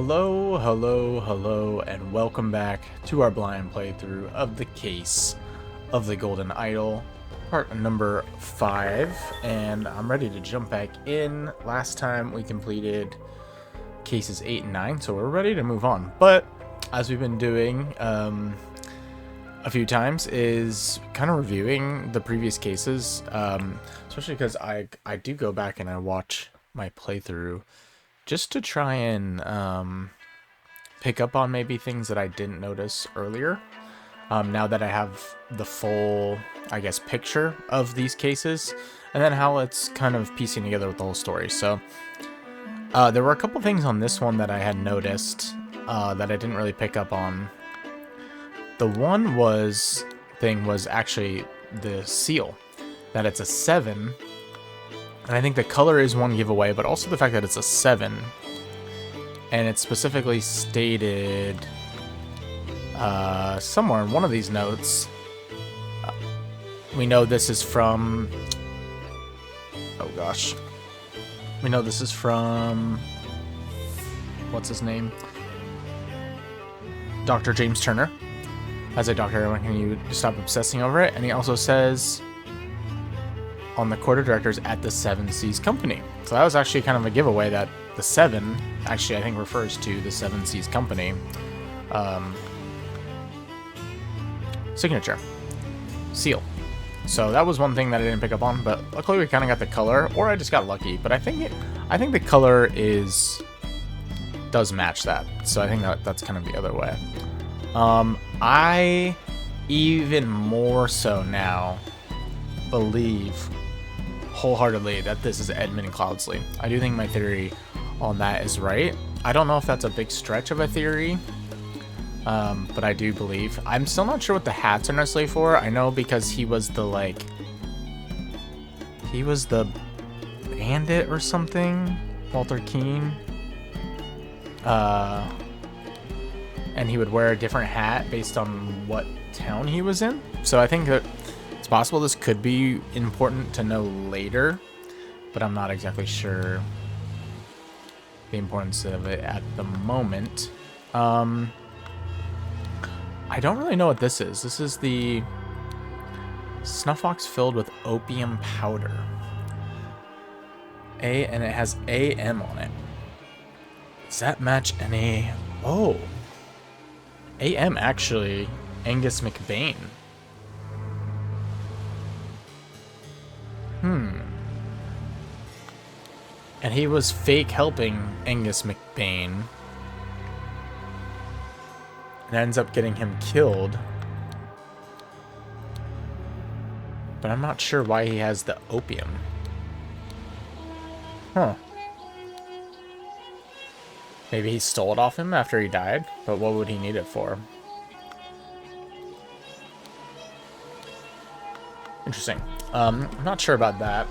Hello, hello, hello, and welcome back to our blind playthrough of the Case of the Golden Idol, part number 5, and I'm ready to jump back in. Last time we completed cases 8 and 9, so we're ready to move on. But, as we've been doing a few times, is kind of reviewing the previous cases, especially because I do go back and I watch my playthrough just to try and pick up on maybe things that I didn't notice earlier. Now that I have the full, I guess, picture of these cases, and then how it's kind of piecing together with the whole story. So there were a couple things on this one that I had noticed that I didn't really pick up on. The one thing was actually the seal, that it's a 7. And I think the color is one giveaway, but also the fact that it's a 7. And it's specifically stated somewhere in one of these notes. We know this is from... Oh gosh. We know this is from... What's his name? Dr. James Turner. As a doctor, can you stop obsessing over it? And he also says... on the court of directors at the Seven Seas Company. So that was actually kind of a giveaway that the 7 actually I think refers to the Seven Seas Company signature seal. So that was one thing that I didn't pick up on, but luckily we kind of got the color, or I just got lucky. But I think the color does match that. So I think that's kind of the other way. I even more so now believe wholeheartedly that this is Edmund Cloudsley. I do think my theory on that is right. I don't know if that's a big stretch of a theory, but I do believe. I'm still not sure what the hats are necessarily for. I know because he was the bandit or something, Walter Keane, and he would wear a different hat based on what town he was in. So I think that it's possible this could be important to know later, but I'm not exactly sure the importance of it at the moment. I don't really know what this is. This is the snuff box filled with opium powder. And it has AM on it. Does that match any... Oh. AM actually, Angus McBain. And he was fake helping Angus McBain. And ends up getting him killed. But I'm not sure why he has the opium. Huh. Maybe he stole it off him after he died, but what would he need it for? Interesting. I'm not sure about that.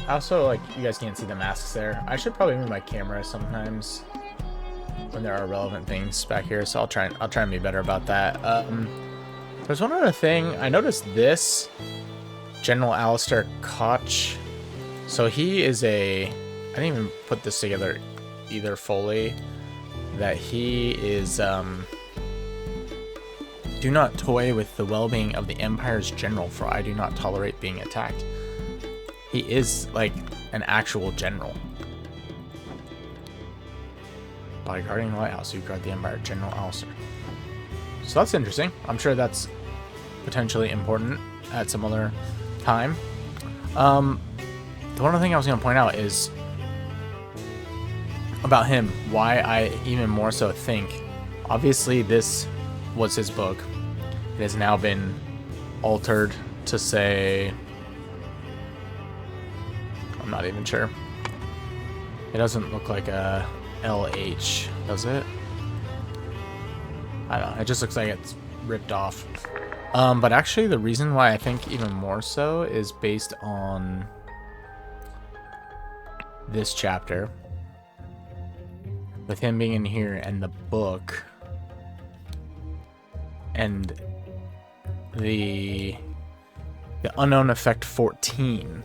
Also, you guys can't see the masks there. I should probably move my camera sometimes when there are relevant things back here, so I'll try and be better about that. There's one other thing. I noticed this General Alistair Koch. So he is I didn't even put this together either fully. That he is do not toy with the well-being of the Empire's general, for I do not tolerate being attacked. He is, an actual general. By guarding the lighthouse, you guard the Empire, General Alistair. So that's interesting. I'm sure that's potentially important at some other time. The one other thing I was going to point out is about him, why I even more so think, obviously this was his book. It has now been altered to say... I'm not even sure. It doesn't look like a LH, does it? I don't know. It just looks like it's ripped off. But actually, the reason why I think even more so is based on this chapter. With him being in here and the book. And the unknown effect 14.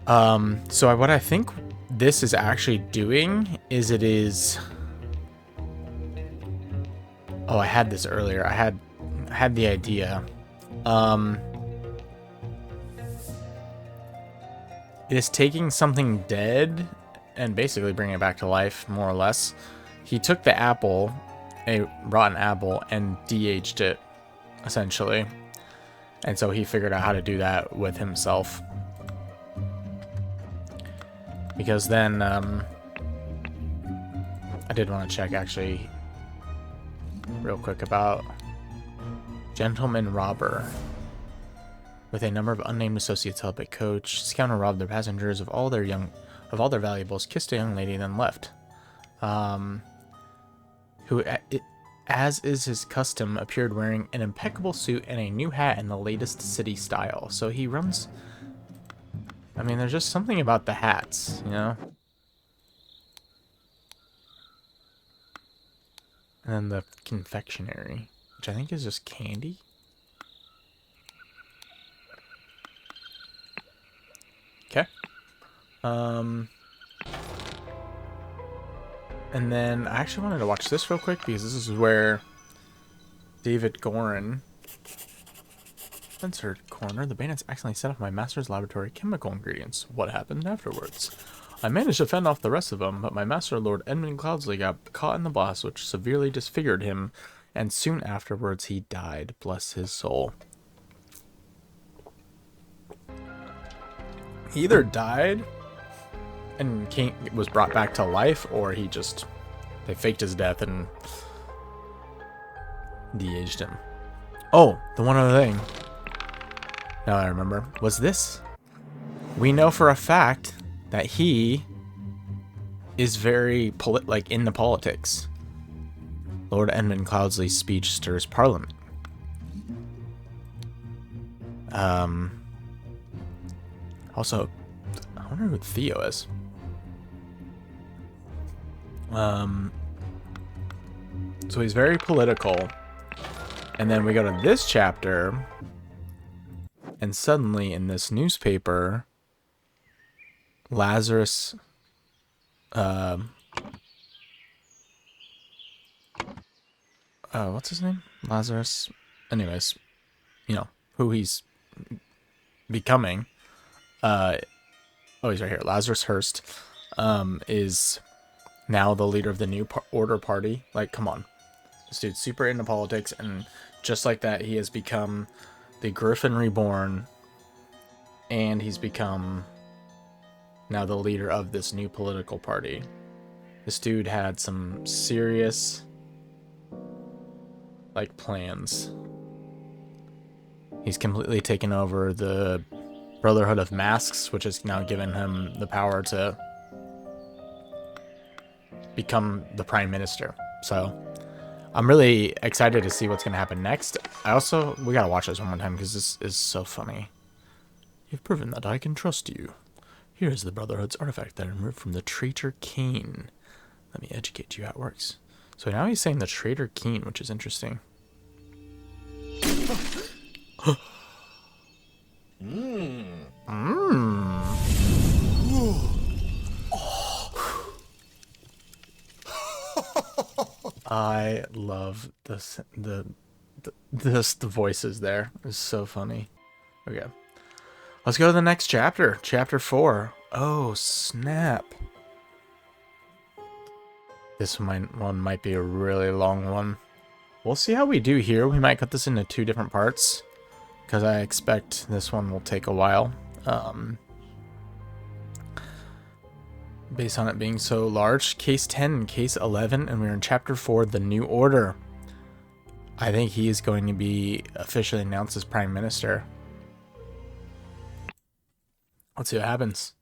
So what I think this is actually doing is it is... Oh, I had this earlier. I had the idea. It is taking something dead and basically bringing it back to life, more or less. He took the apple, a rotten apple, and de-aged it, essentially. And so he figured out how to do that with himself. Because then, I did want to check, actually, real quick about Gentleman Robber. With a number of unnamed associates held by Coach, Scoundrel robbed their passengers of all their valuables, kissed a young lady, and then left. Who, as is his custom, appeared wearing an impeccable suit and a new hat in the latest city style. So he runs... I mean, there's just something about the hats, you know? And then the confectionery, which I think is just candy. Okay. And then I actually wanted to watch this real quick because this is where David Gorin... Spencer Corner, the bandits accidentally set off my master's laboratory chemical ingredients. What happened afterwards? I managed to fend off the rest of them, but my master, Lord Edmund Cloudsley, got caught in the blast, which severely disfigured him, and soon afterwards he died. Bless his soul. He either died and was brought back to life, or he just... They faked his death and de-aged him. Oh, the one other thing. Now I remember. Was this? We know for a fact that he is very into politics. Lord Edmund Cloudsley's speech stirs Parliament. Also, I wonder who Theo is. So he's very political. And then we go to this chapter, and suddenly in this newspaper, Lazarus, what's his name? Lazarus. Anyways, you know, who he's becoming. Oh, he's right here. Lazarus Hearst, is now the leader of the New Order Party. Like, come on. This dude's super into politics, and just like that, he has become the Griffin Reborn, and he's become now the leader of this new political party. This dude had some serious, like, plans. He's completely taken over the Brotherhood of Masks, which has now given him the power to become the Prime Minister. So I'm really excited to see what's going to happen next. We gotta watch this one more time because this is so funny. You've proven that I can trust you. Here is the Brotherhood's artifact that I removed from the Traitor Keen. Let me educate you how it works. So now he's saying the Traitor Keen, which is interesting. I love this. The voices there is so funny. Okay, let's go to the next chapter. Chapter 4. Oh snap! This one might be a really long one. We'll see how we do here. We might cut this into 2 different parts because I expect this one will take a while. Based on it being so large. Case 10 and Case 11, and we're in Chapter 4, The New Order. I think he is going to be officially announced as Prime Minister. Let's see what happens.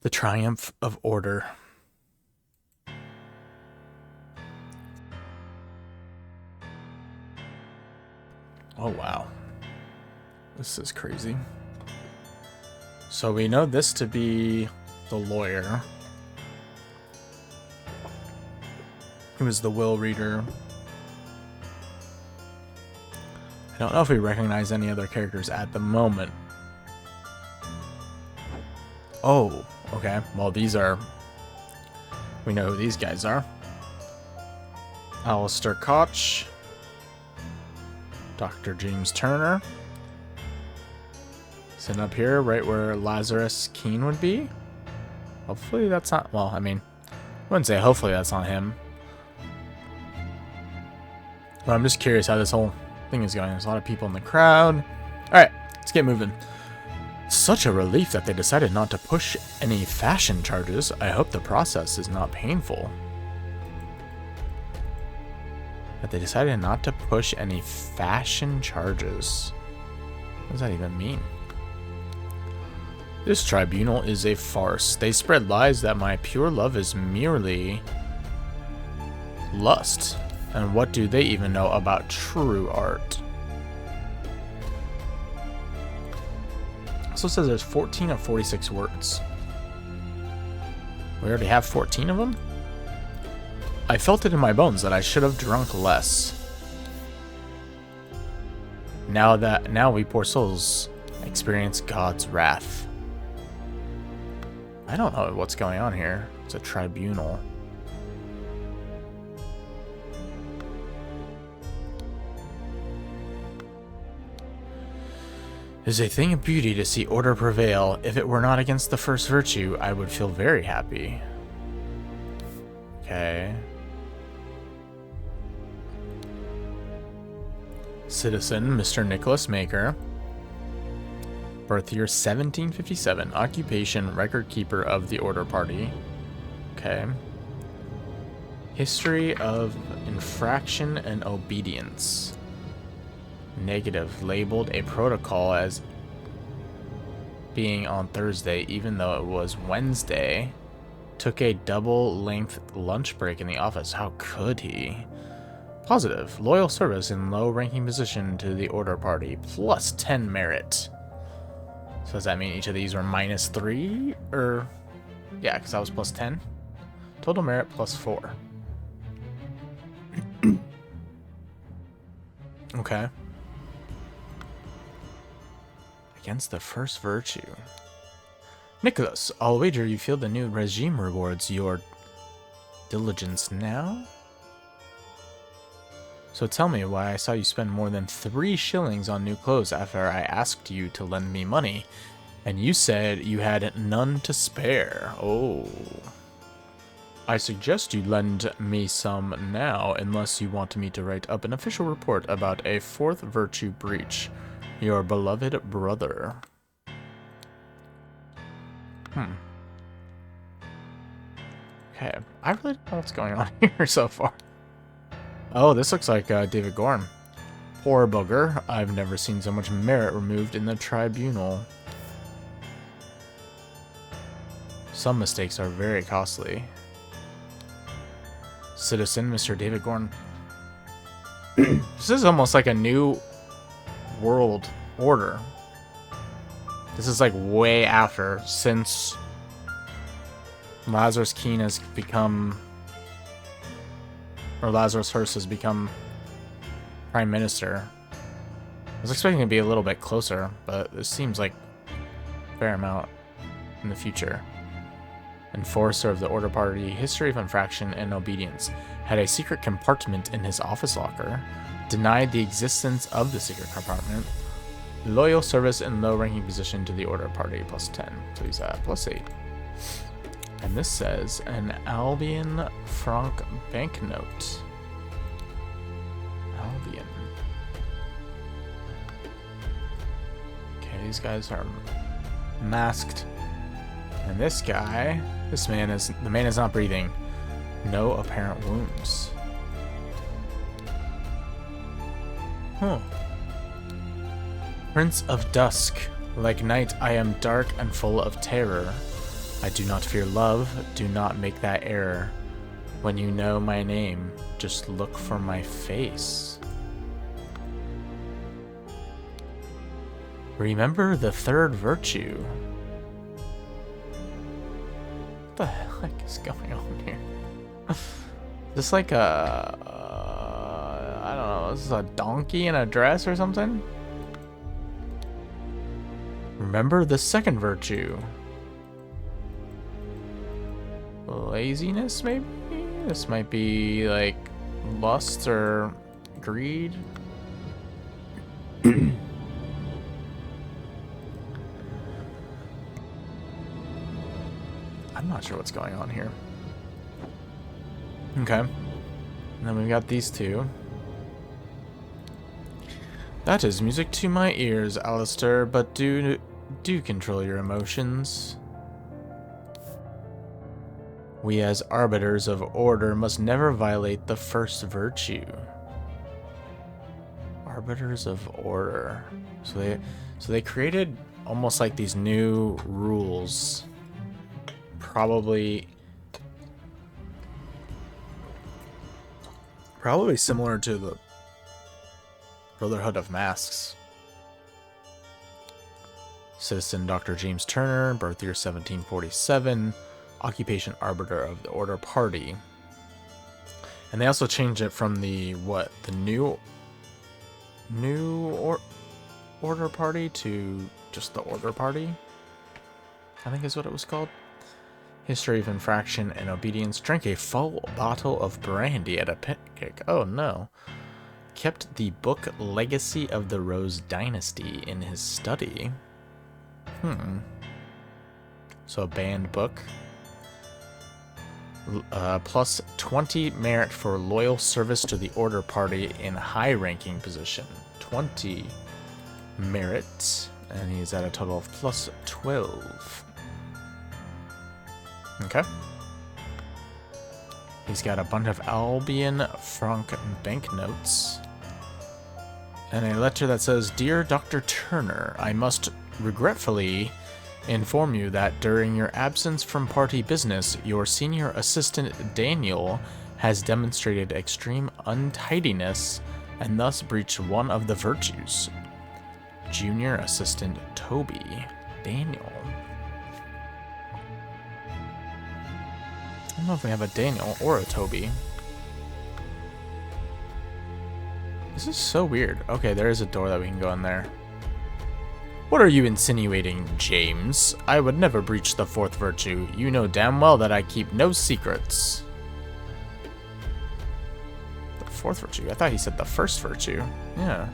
The Triumph of Order. Oh, wow. This is crazy. So we know this to be the lawyer, who is the will reader. I don't know if we recognize any other characters at the moment. Oh, Okay, well, these are... We know who these guys are. Alistair Koch. Dr. James Turner. Sitting up here, right where Lazarus Keene would be. Hopefully that's not... Well, I mean, I wouldn't say hopefully that's not him. But I'm just curious how this whole thing is going. There's a lot of people in the crowd. Alright, let's get moving. Such a relief that they decided not to push any fashion charges. I hope the process is not painful. That they decided not to push any fashion charges. What does that even mean? This tribunal is a farce. They spread lies that my pure love is merely lust. And what do they even know about true art? Also says there's 14 of 46 words. We already have 14 of them? I felt it in my bones that I should have drunk less. Now we poor souls experience God's wrath. I don't know what's going on here. It's a tribunal. It is a thing of beauty to see order prevail. If it were not against the first virtue, I would feel very happy. Okay. Citizen, Mr. Nicholas Maker. Birth year 1757. Occupation, record keeper of the Order Party. Okay. History of infraction and obedience. Negative. Labeled a protocol as being on Thursday, even though it was Wednesday. Took a double-length lunch break in the office. How could he? Positive. Loyal service in low-ranking position to the Order Party. Plus 10 merit. So does that mean each of these were minus 3? Or... yeah, because that was plus 10. Total merit plus 4. Okay. Against the first virtue. Nicholas, I'll wager you feel the new regime rewards your diligence now? So tell me why I saw you spend more than 3 shillings on new clothes after I asked you to lend me money, and you said you had none to spare. Oh. I suggest you lend me some now, unless you want me to write up an official report about a 4th virtue breach. Your beloved brother. Okay, I really don't know what's going on here so far. Oh, this looks like David Gorham. Poor bugger. I've never seen so much merit removed in the tribunal. Some mistakes are very costly. Citizen, Mr. David Gorham. This is almost like a new world order. This is like way after, since Lazarus Keene has become, or Lazarus Hearst has become Prime Minister. I was expecting it to be a little bit closer, but this seems like a fair amount in the future. Enforcer of the Order Party, history of infraction and obedience. Had a secret compartment in his office locker. Denied the existence of the secret compartment. Loyal service in low-ranking position to the Order Party, plus 10. So he's at plus 8. And this says an Albion franc banknote. Albion. Okay, these guys are masked. And this guy, the man is not breathing. No apparent wounds. Huh. Prince of Dusk. Like night, I am dark and full of terror. I do not fear love. Do not make that error. When you know my name, just look for my face. Remember the 3rd virtue. What the heck is going on here? This like a... I don't know, this is a donkey in a dress or something? Remember the 2nd virtue. laziness, maybe? This might be, like, lust or greed. I'm not sure what's going on here. Okay. And then we've got these two. That is music to my ears, Alistair, but do control your emotions. We as arbiters of order must never violate the first virtue. Arbiters of order. So they created almost like these new rules. Probably similar to the Brotherhood of Masks. Citizen Dr. James Turner, birth year 1747, occupation arbiter of the Order Party. And they also changed it from the Order Party to just the Order Party, I think is what it was called. History of infraction and obedience. Drank a full bottle of brandy at a picnic. Oh no. Kept the book Legacy of the Rose Dynasty in his study. So a banned book. Plus 20 merit for loyal service to the Order Party in high-ranking position. 20 merit. And he's at a total of plus 12. Okay. He's got a bunch of Albion franc banknotes. And a letter that says, Dear Dr. Turner, I must regretfully inform you that during your absence from party business, your senior assistant Daniel has demonstrated extreme untidiness and thus breached one of the virtues. Junior assistant Toby. Daniel. I don't know if we have a Daniel or a Toby. This is so weird. Okay, there is a door that we can go in there. What are you insinuating, James? I would never breach the fourth virtue. You know damn well that I keep no secrets. The fourth virtue? I thought he said the first virtue. Yeah.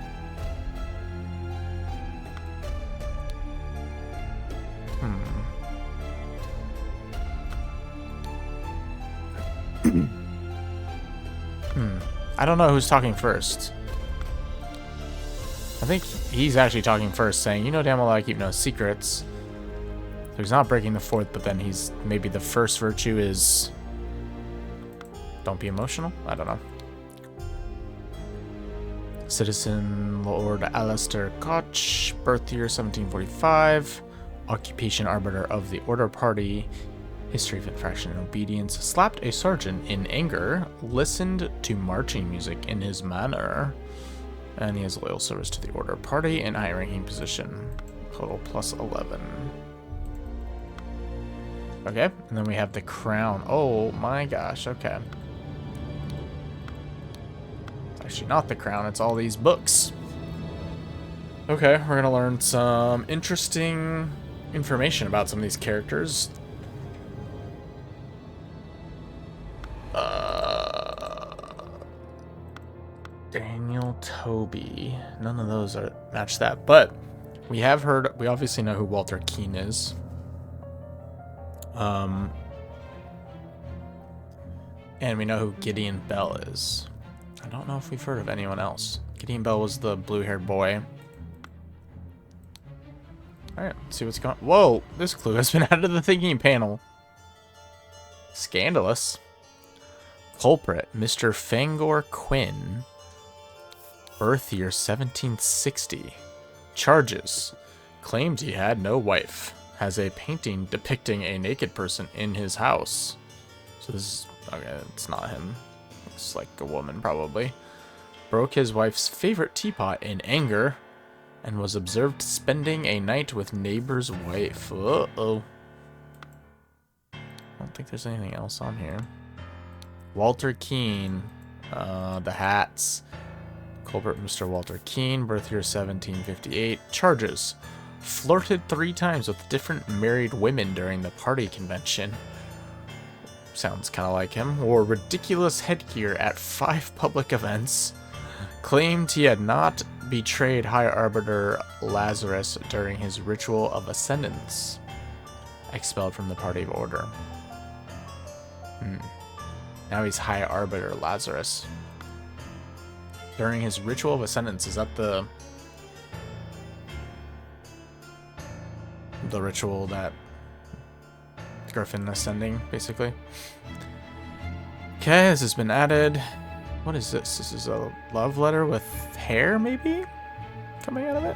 I don't know who's talking first. I think he's actually talking first, saying, you know damn well I keep no secrets. So he's not breaking the fourth, but then he's maybe the first virtue is don't be emotional? I don't know. Citizen Lord Alistair Koch, birth year 1745, occupation arbiter of the Order Party, history of infraction and obedience, slapped a sergeant in anger, listened to marching music in his manor, and he has loyal service to the Order Party in high-ranking position. Total plus 11. Okay, and then we have the crown. Oh my gosh, okay. It's actually not the crown, it's all these books. Okay, we're gonna learn some interesting information about some of these characters. Daniel, Toby. None of those are match that, but we have heard. We obviously know who Walter Keane is. And we know who Gideon Bell is. I don't know if we've heard of anyone else. Gideon Bell was the blue-haired boy. All right, let's see what's going. Whoa! This clue has been added to the thinking panel. Scandalous. Culprit, Mr. Fangor Quinn. Birth year 1760. Charges. Claimed he had no wife. Has a painting depicting a naked person in his house. So this is... okay, it's not him. Looks like a woman, probably. Broke his wife's favorite teapot in anger. And was observed spending a night with neighbor's wife. Uh-oh. I don't think there's anything else on here. Walter Keane. The hats. Culprit Mr. Walter Keane, birth year 1758. Charges. Flirted 3 times with different married women during the party convention. sounds kind of like him, wore ridiculous headgear at 5 public events, claimed he had not betrayed High Arbiter Lazarus during his ritual of ascendance, expelled from the Party of Order. Now he's High Arbiter Lazarus. During his ritual of ascendance, is that the ritual that Griffin ascending, basically? Okay, this has been added. What is this? This is a love letter with hair, maybe? Coming out of it?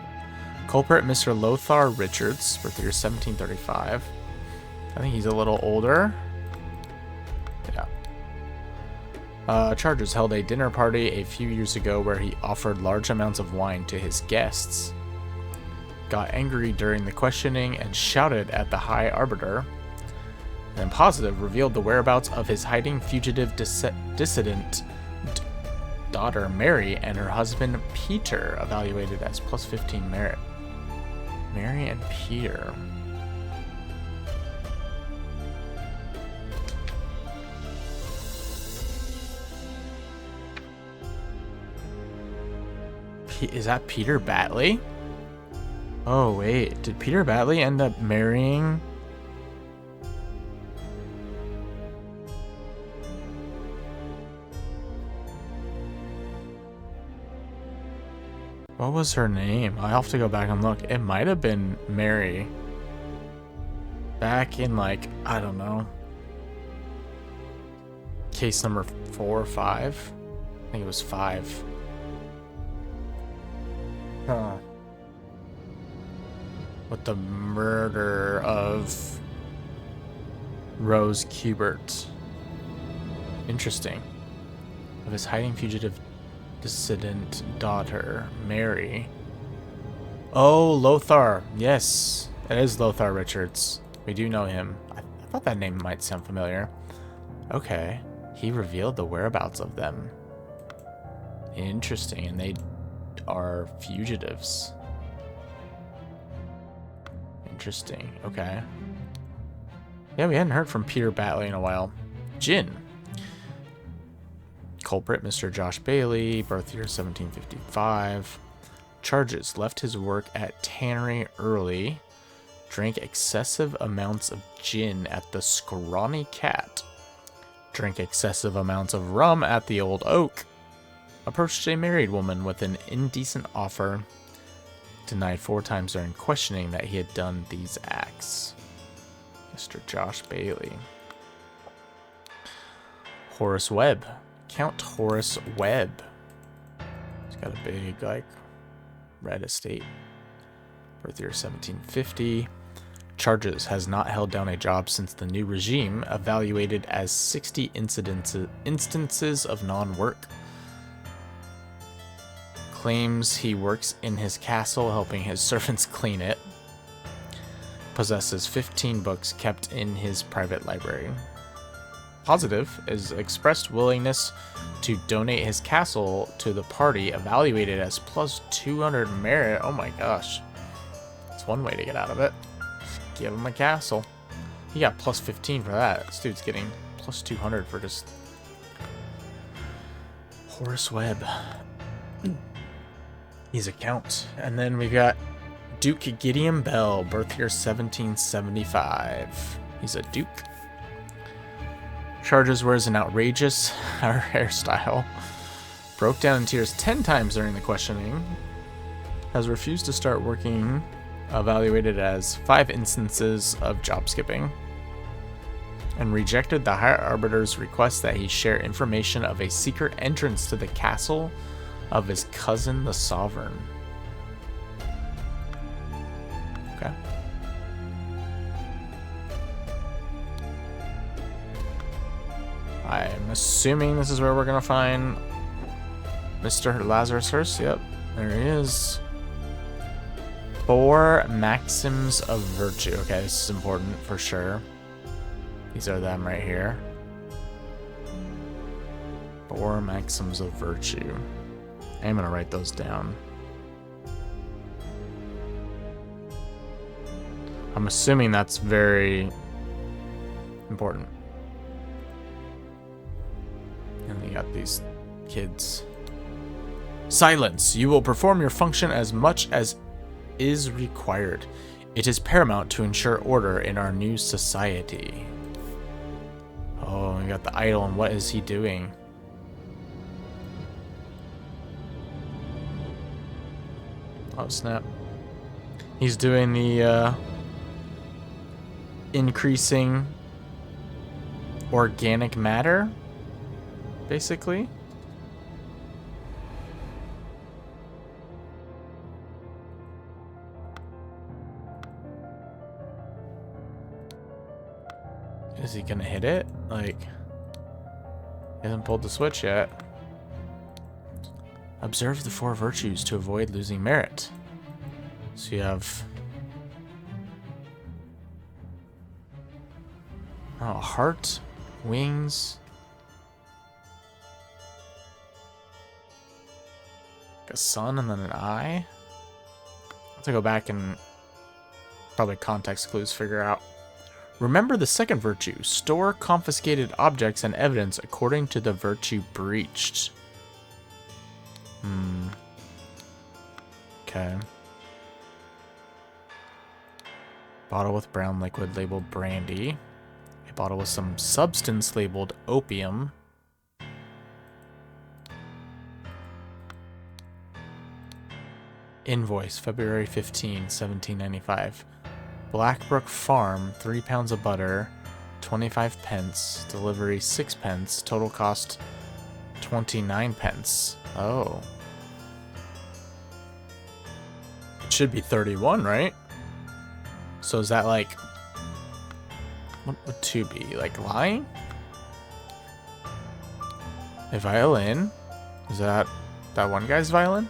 Culprit, Mr. Lothar Richards, birth year 1735. I think he's a little older. Yeah. Charges held a dinner party a few years ago where he offered large amounts of wine to his guests. Got angry during the questioning and shouted at the High Arbiter. And positive revealed the whereabouts of his hiding fugitive dissident daughter Mary and her husband Peter, evaluated as plus 15 merit. Mary and Peter. Is that Peter Batley? Oh wait, did Peter Batley end up marrying? What was her name? I'll have to go back and look. It might have been Mary. Back in, like, I don't know, case number 4 or 5? I think it was 5. Huh. With the murder of Rose Kubert. Interesting. Of his hiding fugitive dissident daughter, Mary. Oh, Lothar. Yes, it is Lothar Richards. We do know him. I thought that name might sound familiar. Okay. He revealed the whereabouts of them. Interesting. And they are fugitives. Interesting. Okay. Yeah, we hadn't heard from Peter Batley in a while. Jin. Culprit, Mr. Josh Bailey, birth year 1755. Charges: left his work at tannery early, drank excessive amounts of gin at the Scrawny Cat, drank excessive amounts of rum at the Old Oak, approached a married woman with an indecent offer, denied 4 times during questioning that he had done these acts. Mr. Josh Bailey. Horace Webb. Count Horace Webb. He's got a big, like, red estate. Birth year 1750. Charges: has not held down a job since the new regime, evaluated as 60 instances of non-work. Claims he works in his castle helping his servants clean it. Possesses 15 books kept in his private library. Positive is expressed willingness to donate his castle to the party, evaluated as plus 200 merit. Oh my gosh. That's one way to get out of it. Give him a castle. He got plus 15 for that. This dude's getting plus 200 for just Horace Webb. He's a count. And then we got Duke Gideon Bell, birth year 1775. He's a duke. Charges: wears an outrageous hairstyle. Broke down in tears 10 times during the questioning. Has refused to start working. Evaluated as 5 instances of job skipping. And rejected the Higher Arbiter's request that he share information of a secret entrance to the castle of his cousin, the Sovereign. Okay. I'm assuming this is where we're going to find Mr. Lazarus first. Yep, there he is. 4 maxims of virtue. Okay, this is important for sure. These are them right here. 4 maxims of virtue. I'm going to write those down. I'm assuming that's very important. got these kids. Silence! You will perform your function as much as is required. It is paramount to ensure order in our new society. Oh, we got the idol, and what is he doing? Oh, snap. He's doing the, increasing organic matter, basically. Is he gonna hit it? Like, he hasn't pulled the switch yet. Observe the 4 virtues to avoid losing merit. So you have a heart, wings, like a sun, and then an eye. I'll have to go back and probably context clues figure out. Remember the second virtue. Store confiscated objects and evidence according to the virtue breached. Okay. Bottle with brown liquid labeled brandy. A bottle with some substance labeled opium. Invoice, February 15, 1795. Blackbrook Farm, 3 pounds of butter, 25 pence. Delivery 6 pence. Total cost 29 pence. Oh. It should be 31, right? So is that like... What would 2 be? Like lying? A violin? Is that one guy's violin?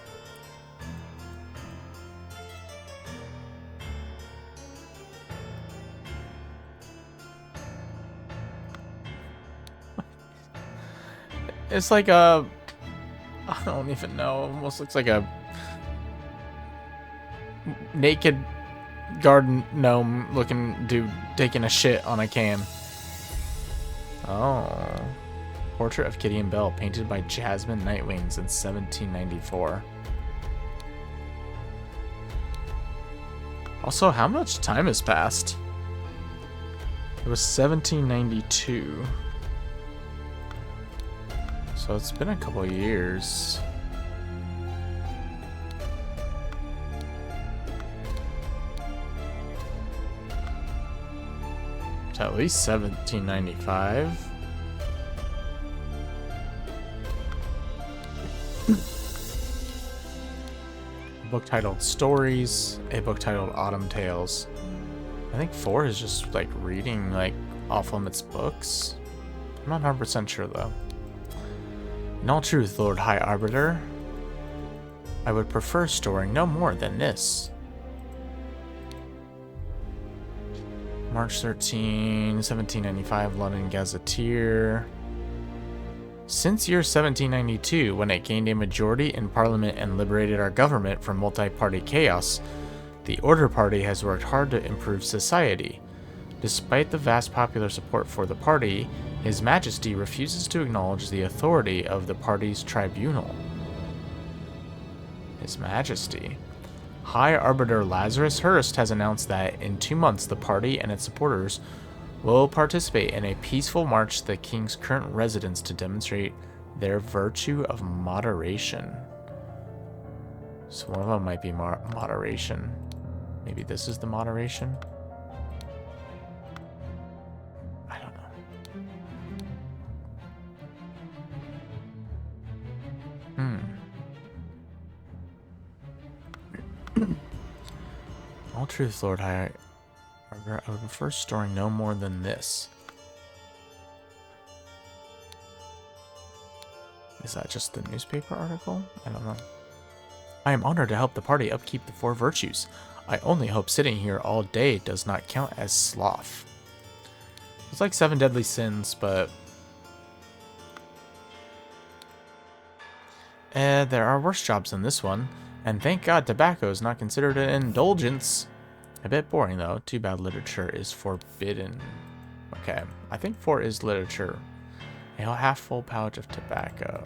It's like a... I don't even know. Almost looks like a naked garden gnome looking dude taking a shit on a can. Oh. Portrait of Kitty and Belle, painted by Jasmine Nightwings in 1794. Also, how much time has passed? It was 1792. So it's been a couple of years. It's at least 1795. A book titled Stories, a book titled Autumn Tales. I think 4 is just like reading like off-limits books. I'm not 100% sure though. In all truth, Lord High Arbiter, I would prefer storing no more than this. March 13, 1795, London Gazetteer. Since year 1792, when it gained a majority in Parliament and liberated our government from multi-party chaos, the Order Party has worked hard to improve society. Despite the vast popular support for the party, His Majesty refuses to acknowledge the authority of the party's tribunal. His Majesty. High Arbiter Lazarus Hurst has announced that in 2 months the party and its supporters will participate in a peaceful march to the king's current residence to demonstrate their virtue of moderation. So one of them might be moderation. Maybe this is the moderation? I don't know. All truth, Lord High Arbiter, I would prefer storing no more than this. Is that just the newspaper article? I don't know. I am honored to help the party upkeep the 4 virtues. I only hope sitting here all day does not count as sloth. It's like 7 deadly sins, but... there are worse jobs than this one. And thank God tobacco is not considered an indulgence. A bit boring though. Too bad literature is forbidden. Okay, I think 4 is literature. A half full pouch of tobacco.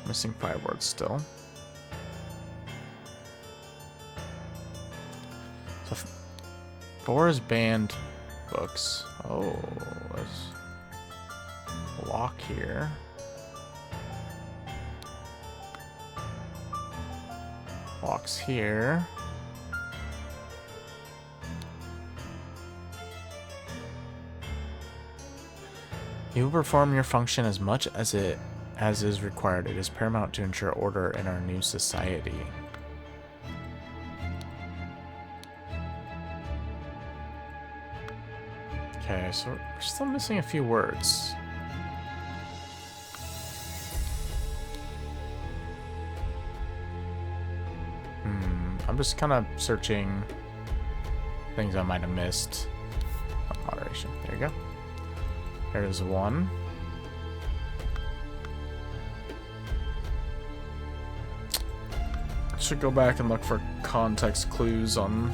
Missing 5 words still. So 4 is banned books. Oh, there's a lock here. Locks here. You will perform your function as much as is required. It is paramount to ensure order in our new society. Okay, so we're still missing a few words. I'm just kind of searching things I might have missed. Oh, moderation. There you go. There's 1. Should go back and look for context clues on.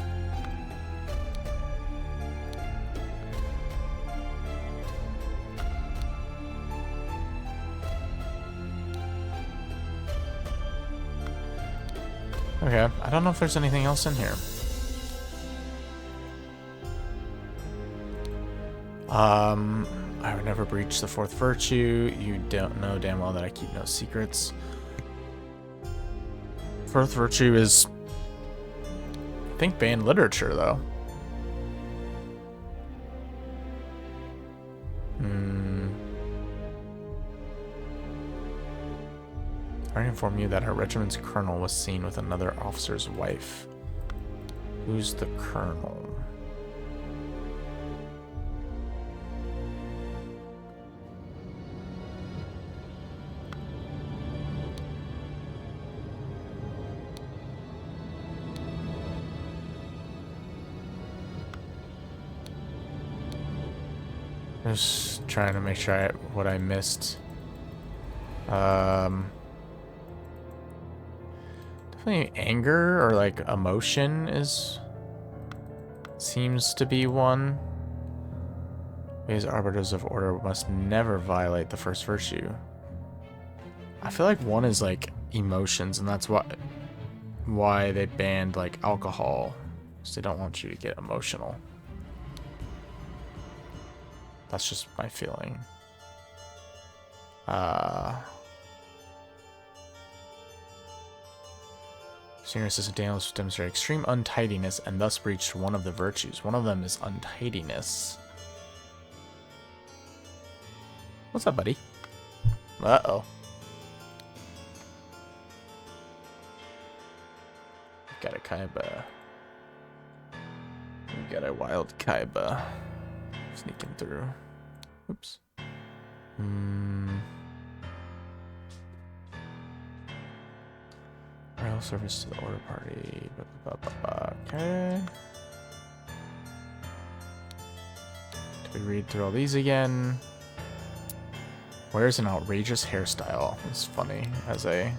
Okay, I don't know if there's anything else in here. I would never breach the 4th virtue. You don't know damn well that I keep no secrets. 4th virtue is, I think, banned literature, though. I inform you that our regiment's colonel was seen with another officer's wife. Who's the colonel? Just trying to make sure what I missed. Definitely anger or like emotion seems to be one. We as arbiters of order must never violate the 1st virtue. I feel like 1 is like emotions, and that's why they banned like alcohol, because they don't want you to get emotional. That's just my feeling. Senior Assistant Daniels demonstrated extreme untidiness and thus breached one of the virtues. One of them is untidiness. What's up, buddy? Uh-oh. Got a Kaiba. We got a wild Kaiba sneaking through. Oops. Royal service to the order party. Okay. Do we read through all these again? Where's an outrageous hairstyle? It's funny as a.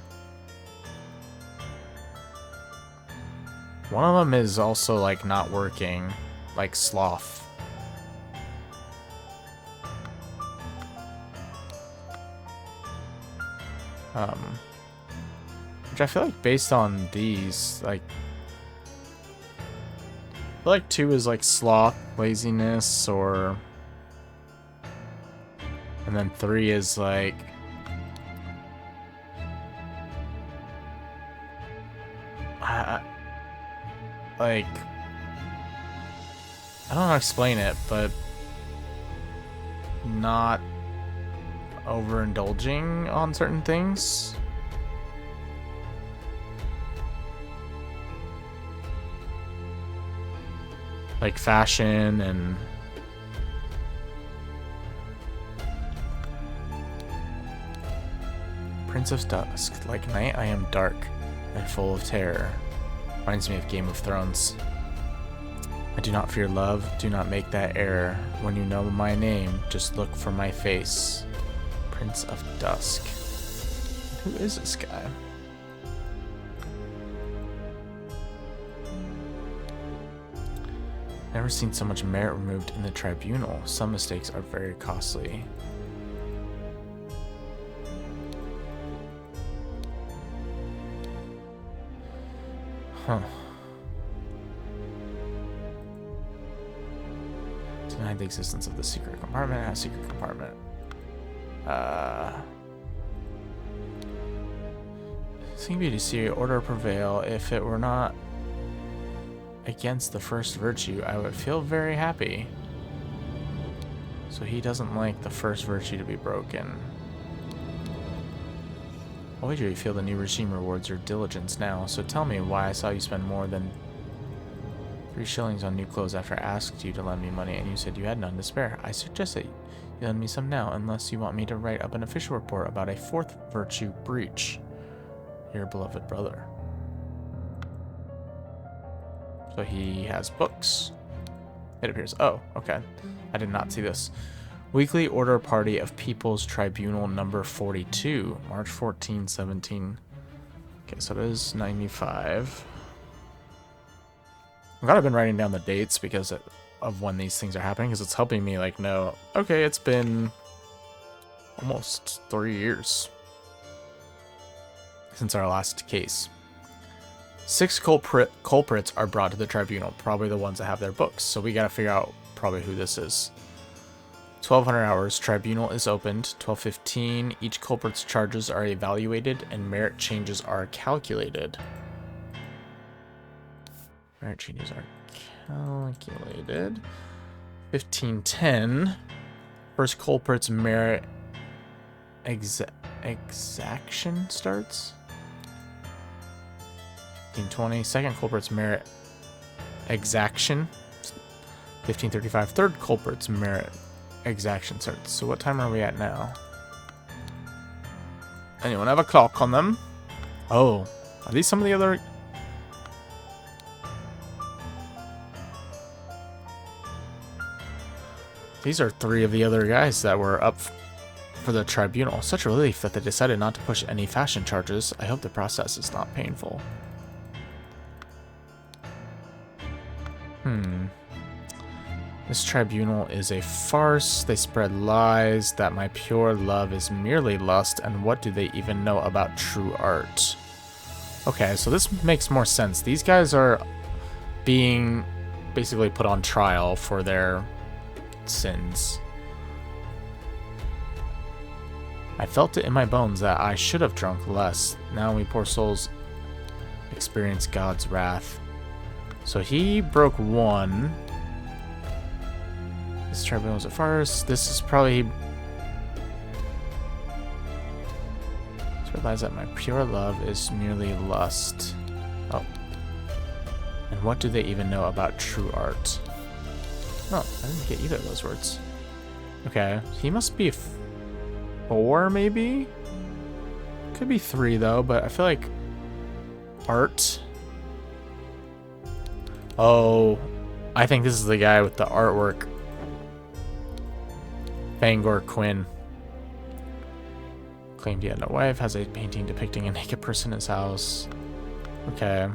One of them is also like not working, like sloth. Which I feel like based on these, like, I feel like 2 is like sloth, laziness, or, and then 3 is like, like, I don't know how to explain it, but not overindulging on certain things. Like fashion and Prince of Dusk. Like night I am dark and full of terror. Reminds me of Game of Thrones. I do not fear love, do not make that error. When you know my name, just look for my face. Prince of Dusk. Who is this guy? Never seen so much merit removed in the tribunal. Some mistakes are very costly. Huh. Denied the existence of the secret compartment. A secret compartment. Seeing beauty see order prevail. If it were not against the first virtue, I would feel very happy. So he doesn't like the first virtue to be broken. I'll wager you feel the new regime rewards your diligence now, so tell me why I saw you spend more than 3 shillings on new clothes after I asked you to lend me money and you said you had none to spare. I suggest that you lend me some now, unless you want me to write up an official report about a 4th virtue breach. Your beloved brother. So he has books. It appears. Oh, okay. I did not see this. Weekly order party of People's Tribunal number 42, March 14, 17. Okay, so it is 95. I'm glad I've been writing down the dates because of when these things are happening, because it's helping me like know, okay, it's been almost 3 years since our last case. 6 culprits are brought to the tribunal, probably the ones that have their books, so we gotta figure out probably who this is. 1200 hours, tribunal is opened. 12:15, each culprit's charges are evaluated and merit changes are calculated. Merit changes are calculated. 15:10, first culprit's merit exaction starts. 15:20, second culprit's merit exaction. 15:35, third culprit's merit exaction starts. So what time are we at now? Anyone have a clock on them? Oh, are these some of the other... These are 3 of the other guys that were up for the tribunal. Such a relief that they decided not to push any fashion charges. I hope the process is not painful. This tribunal is a farce. They spread lies that my pure love is merely lust, and what do they even know about true art? Okay, so this makes more sense. These guys are being basically put on trial for their sins. I felt it in my bones that I should have drunk less. Now we poor souls experience God's wrath. So he broke 1. This tribunal is a farce. This is probably... Just realize that my pure love is merely lust. Oh. And what do they even know about true art? Oh, I didn't get either of those words. Okay, he must be 4, maybe? Could be 3, though, but I feel like... Art... Oh, I think this is the guy with the artwork. Bangor Quinn. Claimed he had no wife, has a painting depicting a naked person in his house. Okay.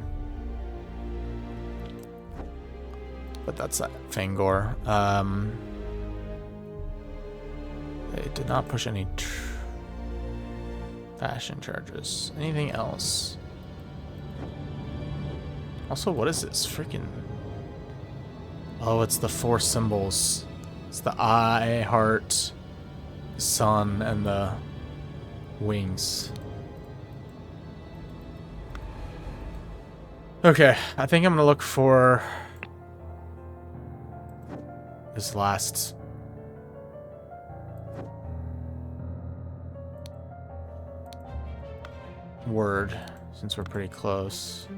But that's that Fangor. They did not push any fashion charges. Anything else? Also, what is this? Freaking... Oh, it's the 4 symbols. It's the eye, heart, sun, and the wings. Okay, I think I'm gonna look for this last word, since we're pretty close.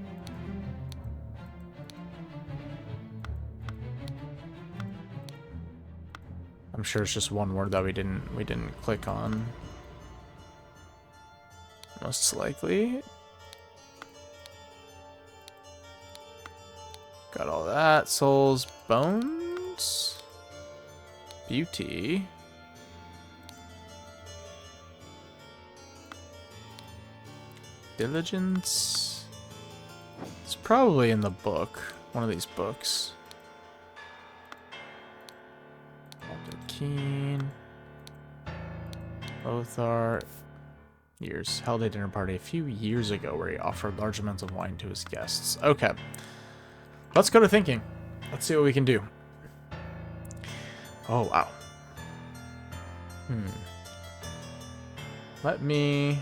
I'm sure it's just one word that we didn't click on. Most likely. Got all that. Souls, bones, beauty, diligence. It's probably in the book. One of these books. 19. Both are years. Held a dinner party a few years ago where he offered large amounts of wine to his guests. Okay. Let's go to thinking. Let's see what we can do. Oh, wow. Let me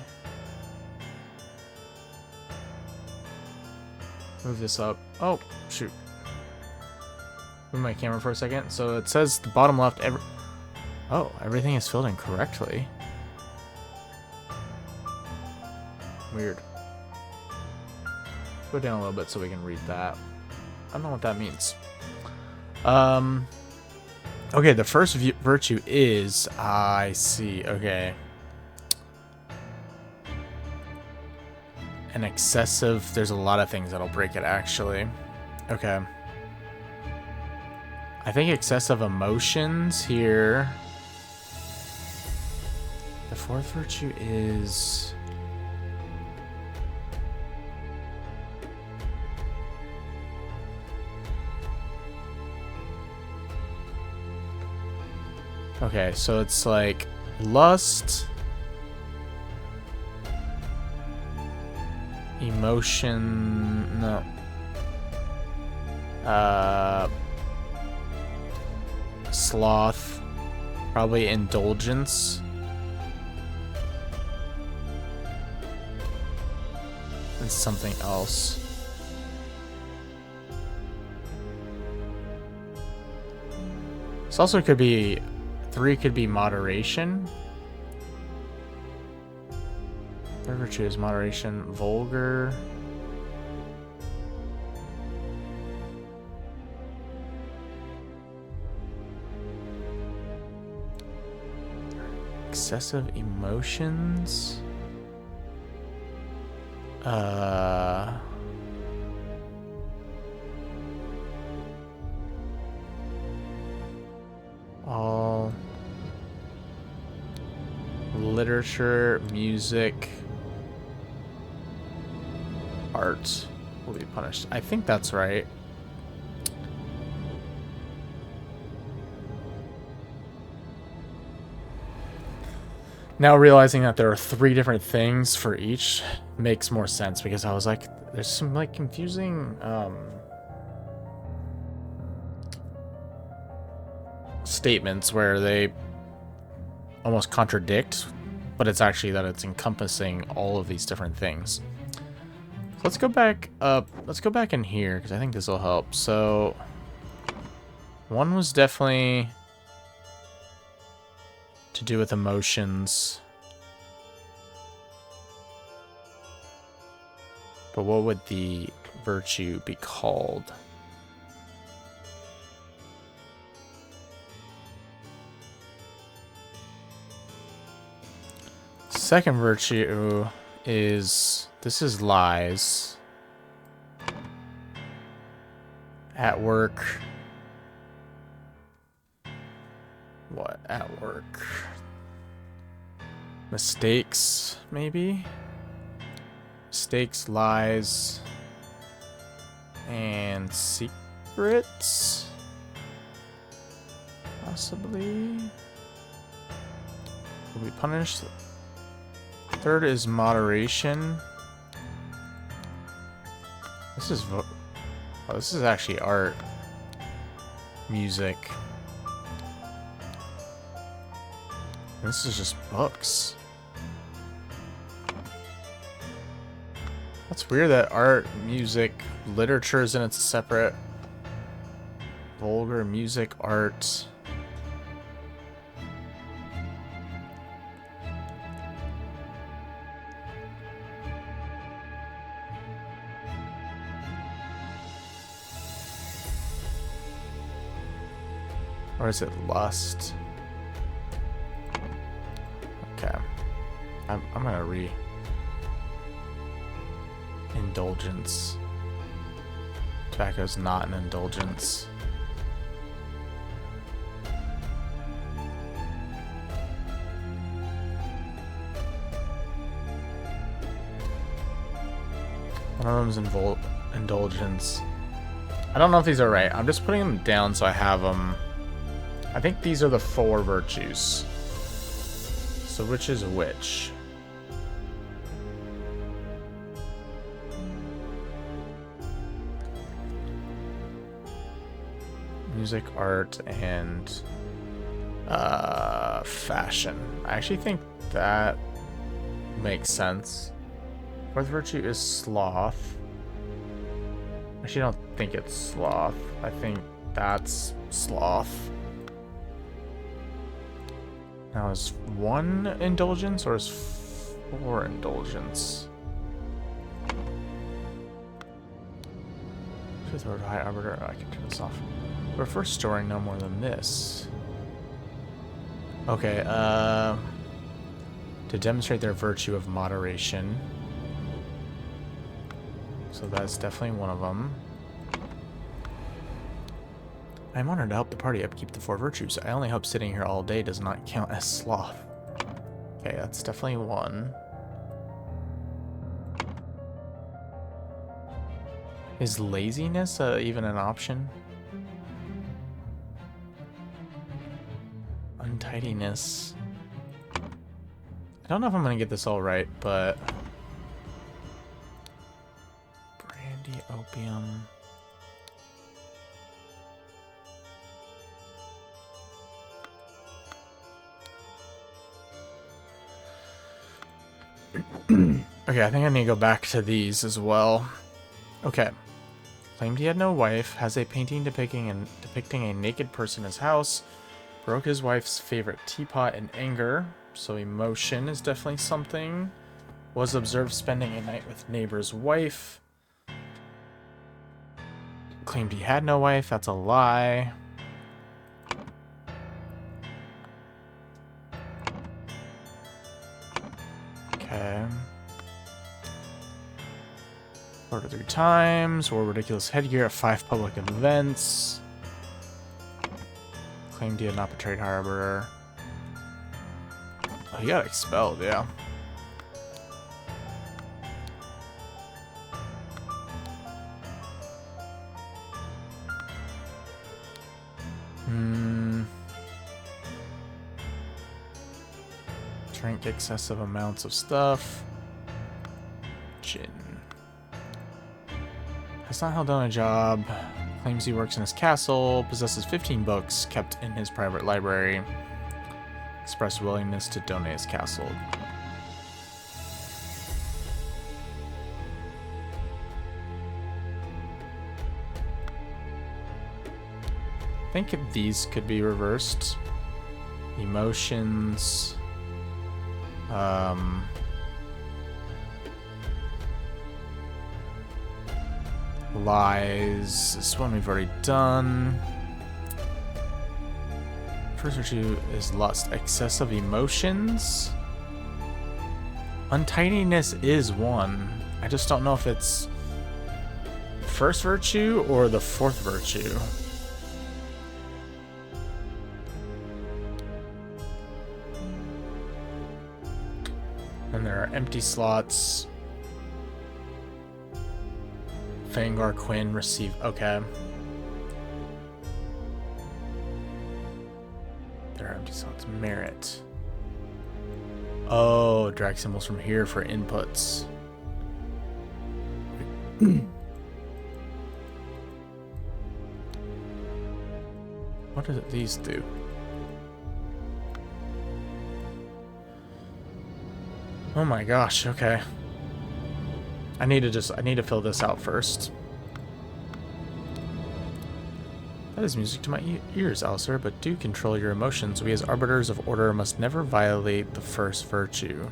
move this up. Oh, shoot. Move my camera for a second. So it says the bottom left. Everything is filled in correctly. Weird. Go down a little bit so we can read that. I don't know what that means. Okay, the first virtue is... I see, okay. An excessive... There's a lot of things that'll break it, actually. Okay. I think excessive emotions here. The fourth virtue is... Okay, so it's like lust, emotion, no. Sloth, probably indulgence. And something else. This also could be... 3 could be moderation. Third virtue is moderation. Vulgar. Excessive emotions. All literature, music, art will be punished. I think that's right. Now realizing that there are 3 different things for each makes more sense, because I was like, there's some like confusing statements where they almost contradict, but it's actually that it's encompassing all of these different things. So let's go back up. Let's go back in here, because I think this will help. So 1 was definitely to do with emotions. But what would the virtue be called? Second virtue is... This is lies. At work. What? At work. Mistakes, maybe? Mistakes, lies, and secrets? Possibly. Will be punished. Third is moderation. This is... Oh, this is actually art. Music. This is just books. That's weird that art, music, literature is in its separate. Vulgar, music, art. Or is it lust? Okay. I'm gonna indulgence. Tobacco's not an indulgence. One of them's indulgence. I don't know if these are right. I'm just putting them down so I have them I think these are the 4 virtues. So which is which? Music, art, and fashion. I actually think that makes sense. 4th virtue is sloth. Actually, I don't think it's sloth. I think that's sloth. Now, is 1 indulgence or is 4 indulgence? 5th order high arbiter. Oh, I can turn this off. We're first storing no more than this. Okay, to demonstrate their virtue of moderation. So that's definitely one of them. I'm honored to help the party upkeep the 4 virtues. I only hope sitting here all day does not count as sloth. Okay, that's definitely one. Is laziness even an option? Untidiness. I don't know if I'm gonna get this all right, but brandy, opium. Okay, I think I need to go back to these as well. Okay. Claimed he had no wife, has a painting depicting a naked person in his house, broke his wife's favorite teapot in anger, so emotion is definitely something. Was observed spending a night with neighbor's wife. Claimed he had no wife, that's a lie. Okay. Order 3 times, wore ridiculous headgear at 5 public events. Claimed he had not betrayed Harbor. Oh, he got expelled, yeah. Drink excessive amounts of stuff. Gin. Has not held down a job. Claims he works in his castle. Possesses 15 books kept in his private library. Expressed willingness to donate his castle. I think these could be reversed. Emotions. Lies. This one we've already done. First virtue is lust. Excessive emotions. Untidiness is one. I just don't know if it's first virtue or the 4th virtue. And there are empty slots. Fangar Quinn receive. Okay. There are empty slots. Merit. Oh, drag symbols from here for inputs. What do these do? Oh my gosh, okay. I need to fill this out first. That is music to my ears, Alistair, but do control your emotions. We as arbiters of order must never violate the first virtue.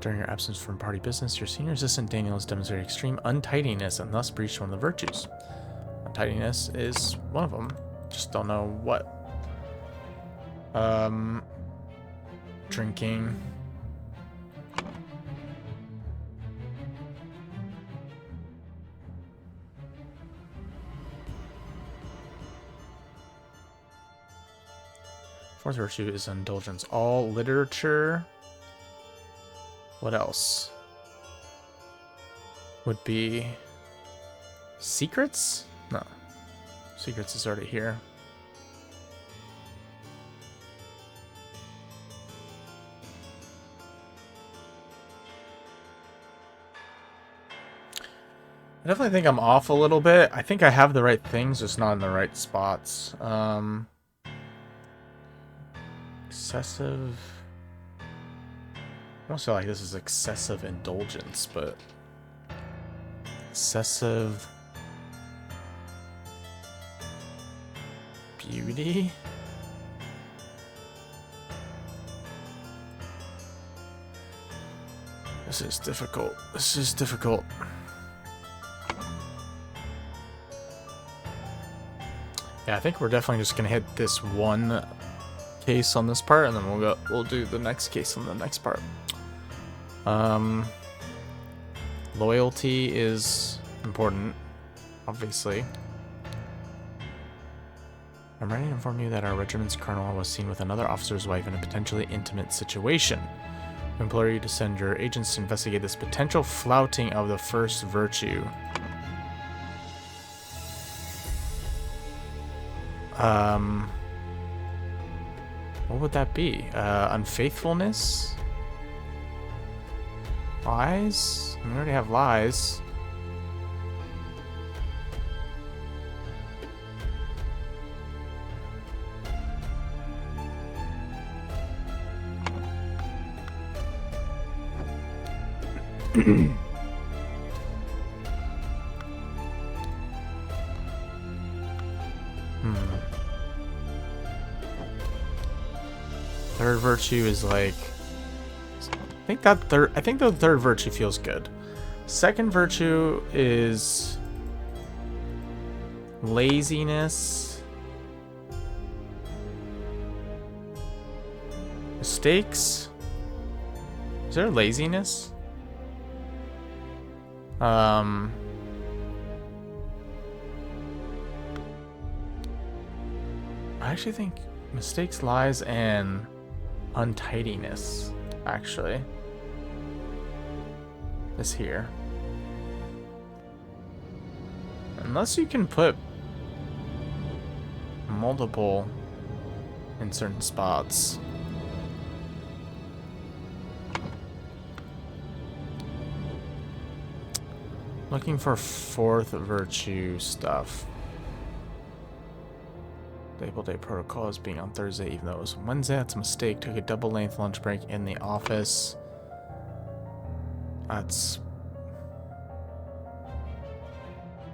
During your absence from party business, your senior assistant Daniel has demonstrated extreme untidiness and thus breached one of the virtues. Untidiness is one of them. Just don't know what. Drinking. Fourth virtue is indulgence. All literature. What else? Would be secrets? No. Secrets is already here. I definitely think I'm off a little bit. I think I have the right things, just not in the right spots. Excessive... I don't feel like this is excessive indulgence, but... Excessive... beauty? This is difficult. This is difficult. Yeah, I think we're definitely just gonna hit this one case on this part, and then we'll do the next case on the next part. Loyalty is important, obviously. I'm ready to inform you that our regiment's colonel was seen with another officer's wife in a potentially intimate situation. We implore you to send your agents to investigate this potential flouting of the first virtue. What would that be? Unfaithfulness? Lies? We already have lies. Third virtue is like... I think the third virtue feels good. Second virtue is... laziness. Mistakes? Is there laziness? I actually think mistakes, lies, and untidiness, actually, is here. Unless you can put multiple in certain spots. Looking for fourth virtue stuff. Label Day protocol as being on Thursday, even though it was Wednesday. That's a mistake. Took a double length lunch break in the office. That's...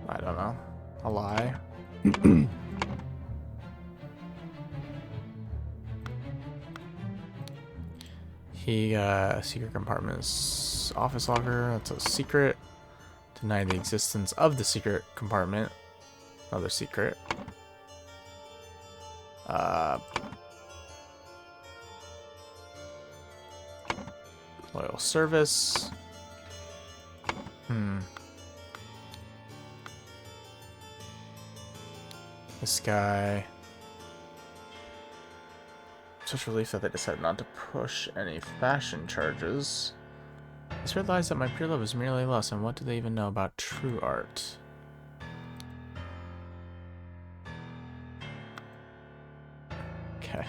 I don't know. A lie. Secret compartment's office locker. That's a secret. Deny the existence of the secret compartment. Another secret. Loyal service. This guy. Such relief that they decided not to push any fashion charges. I just realized that my pure love is merely lust, and what do they even know about true art? Okay.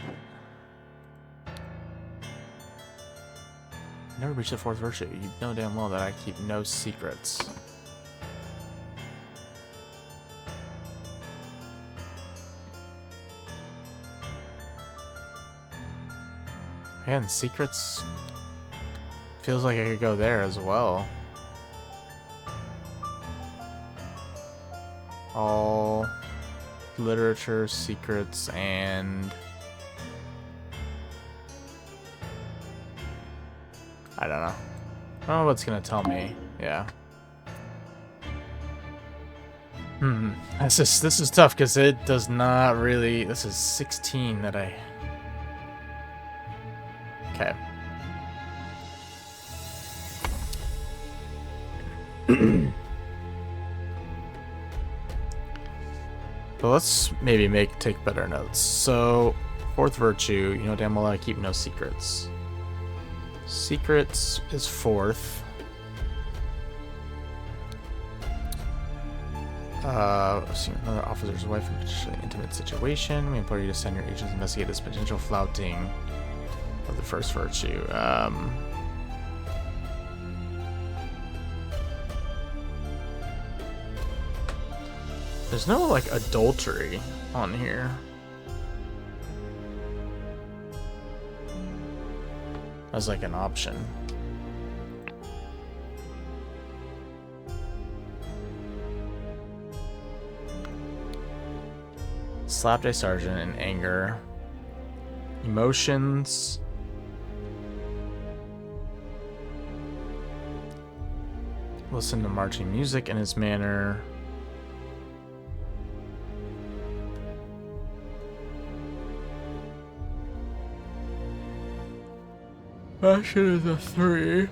Never reached the fourth virtue. You know damn well that I keep no secrets. Man, secrets... feels like I could go there as well. All literature, secrets, and... I don't know. I don't know what's gonna tell me. Yeah. This is tough because it does not really... This is 16 that I... Okay. So let's maybe take better notes. So, fourth virtue, you know damn well I keep no secrets. Secrets is fourth. Seeing another officer's wife in a potentially intimate situation. We implore you to send your agents to investigate this potential flouting of the first virtue. There's no, like, adultery on here. As, like, an option. Slapped a sergeant in anger. Emotions. Listen to marching music in his manner. Fashion is a 3.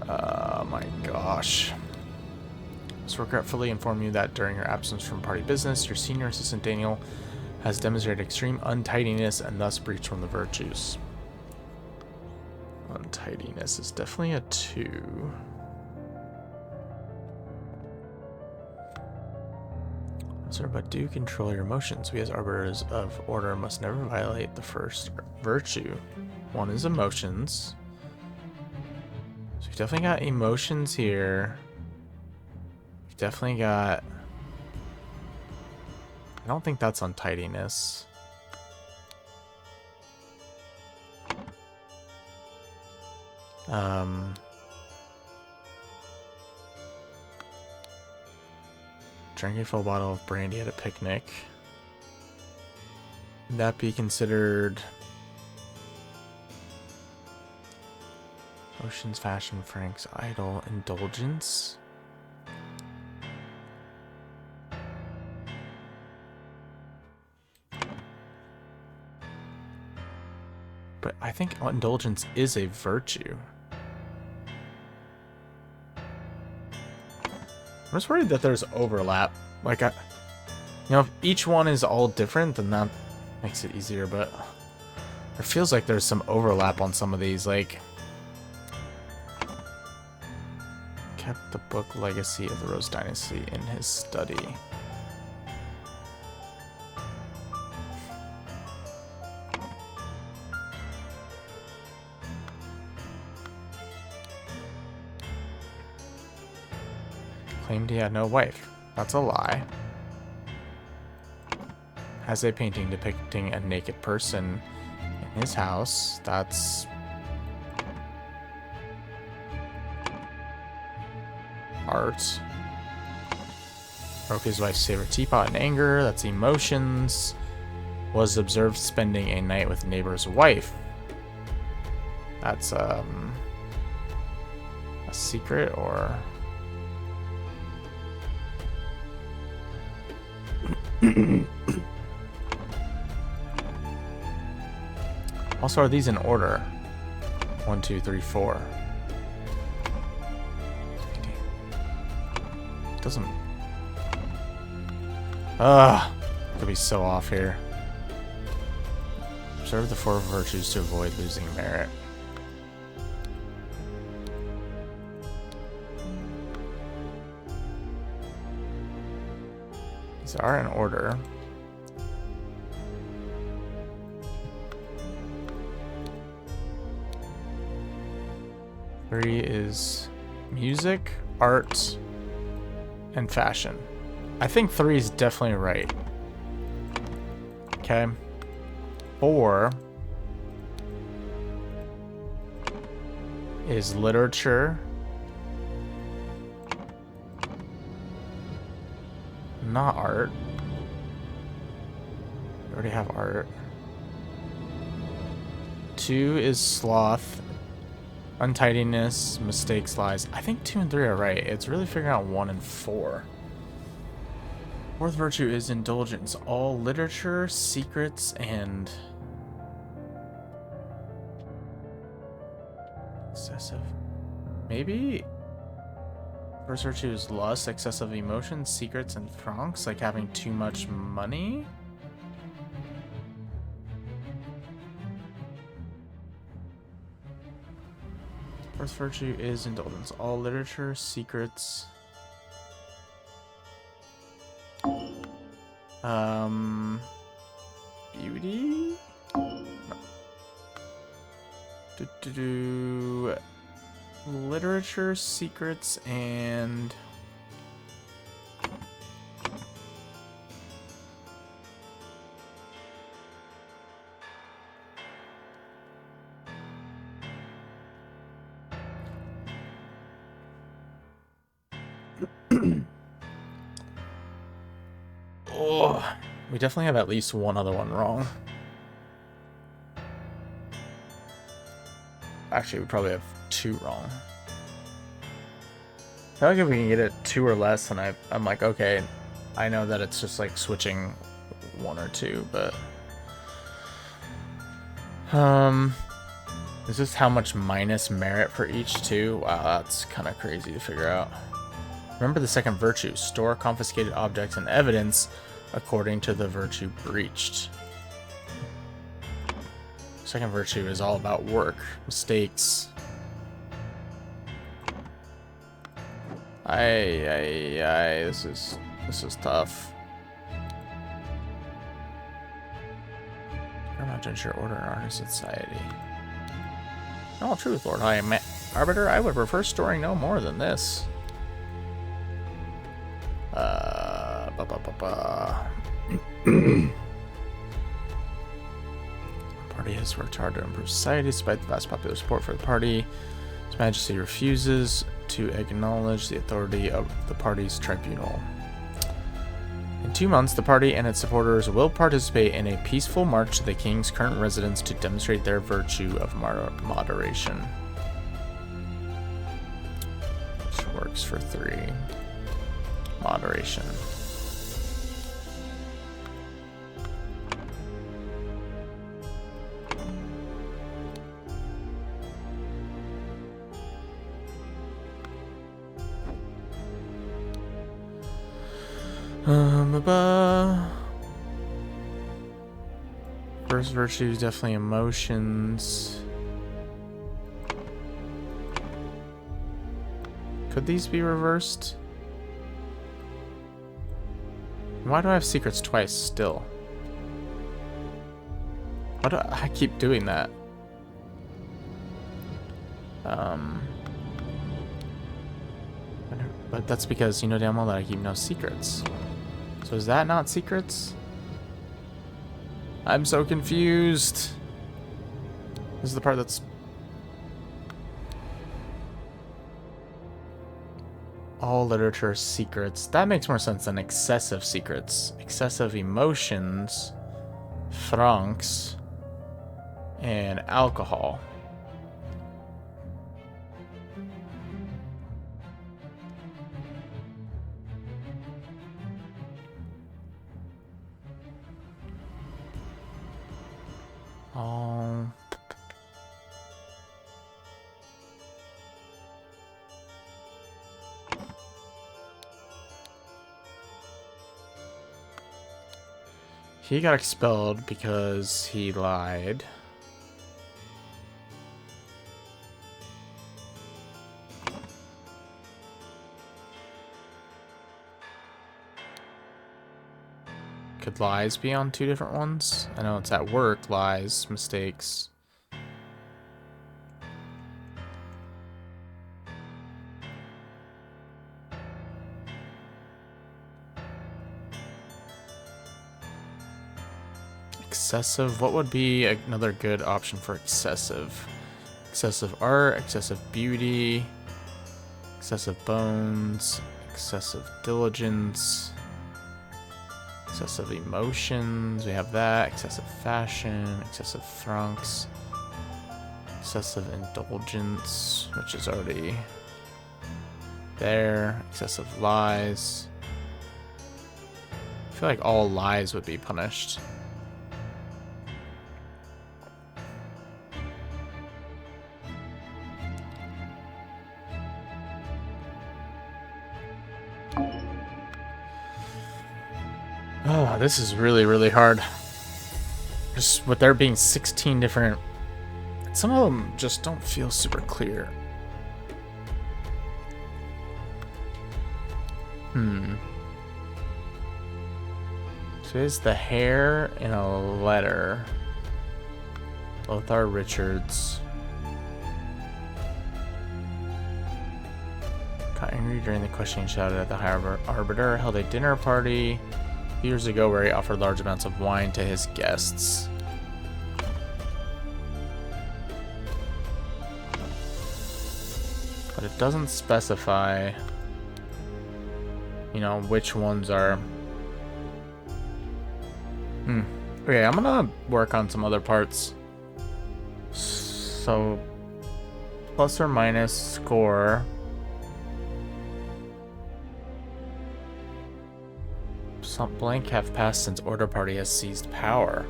Oh my gosh. So regretfully inform you that during your absence from party business, your senior assistant Daniel has demonstrated extreme untidiness and thus breached one of the virtues. Untidiness is definitely a 2. Sir, but do control your emotions. We as arbiters of order must never violate the first virtue. One is emotions. So we've definitely got emotions here. We've definitely got... I don't think that's untidiness. Drank a full bottle of brandy at a picnic. Would that be considered Ocean's Fashion, Frank's Idol, indulgence? But I think indulgence is a virtue. I'm just worried that there's overlap. Like, you know, if each one is all different, then that makes it easier, but it feels like there's some overlap on some of these. Like, kept the book Legacy of the Rose Dynasty in his study. Claimed he had no wife. That's a lie. Has a painting depicting a naked person in his house. That's art. Broke his wife's favorite teapot in anger. That's emotions. Was observed spending a night with neighbor's wife. That's a secret, or... Also, are these in order? 1, 2, 3, 4. Doesn't. Could be so off here. Observe the 4 virtues to avoid losing merit. These are in order. Three is music, art, and fashion. I think 3 is definitely right. Okay. 4 is literature. Not art. We already have art. 2 is sloth. Untidiness, mistakes, lies. I think 2 and 3 are right. It's really figuring out 1 and 4. 4th virtue is indulgence. All literature, secrets, and excessive. Maybe 1st virtue is lust, excessive emotions, secrets, and francs, like having too much money. First virtue is indulgence. All literature, secrets. Beauty? No. Literature, secrets, and... Oh, we definitely have at least one other one wrong. Actually, we probably have 2 wrong. I feel like if we can get it 2 or less, then I'm like, okay, I know that it's just like switching 1 or 2, but... Is this how much minus merit for each too? Wow, that's kind of crazy to figure out. Remember the second virtue. Store confiscated objects and evidence according to the virtue breached. Second virtue is all about work, mistakes. This is tough. I'm not to ensure order in our society. In all truth, Lord High Arbiter, I would prefer storing no more than this. Party has worked hard to improve society despite the vast popular support for the party. His Majesty refuses to acknowledge the authority of the party's tribunal. In 2 months, the party and its supporters will participate in a peaceful march to the king's current residence to demonstrate their virtue of moderation. Which works for 3. Moderation. First virtue is definitely emotions. Could these be reversed? Why do I have secrets twice still? Why do I keep doing that? But that's because you know damn well that I keep no secrets. So is that not secrets? I'm so confused. This is the part that's... All literature secrets. That makes more sense than excessive secrets. Excessive emotions, francs, and alcohol. He got expelled because he lied. Could lies be on 2 different ones? I know it's at work, lies, mistakes. Excessive. What would be another good option for excessive? Excessive art, excessive beauty, excessive bones, excessive diligence, excessive emotions. We have that. Excessive fashion, excessive francs, excessive indulgence, which is already there. Excessive lies. I feel like all lies would be punished. Oh, this is really, really hard. Just with there being 16 different... Some of them just don't feel super clear. So is the hair in a letter. Both are Richards. Got angry during the questioning, shouted at the high arbiter, held a dinner party years ago where he offered large amounts of wine to his guests. But it doesn't specify, you know, which ones are... Okay, I'm gonna work on some other parts. So, plus or minus score. Some blank have passed since Order Party has seized power.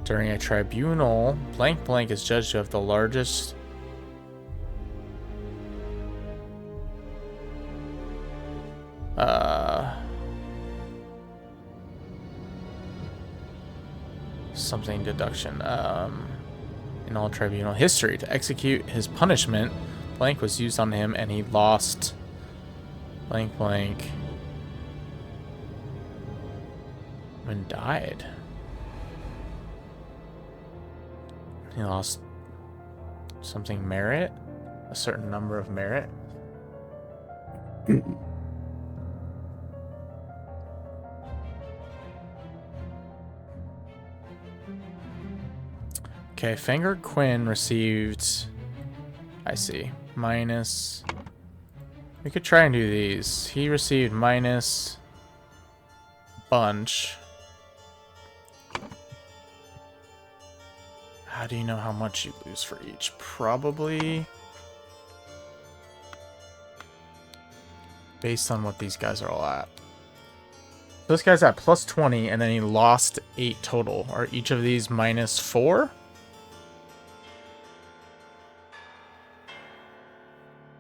During a tribunal, blank blank is judged to have the largest... something deduction. In all tribunal history, to execute his punishment, blank was used on him and he lost blank blank and died. He lost something merit, a certain number of merit. Okay, Fangard Quinn received, I see, minus. We could try and do these. He received minus bunch. How do you know how much you lose for each? Probably based on what these guys are all at. This guy's at plus 20, and then he lost 8 total. Are each of these minus 4?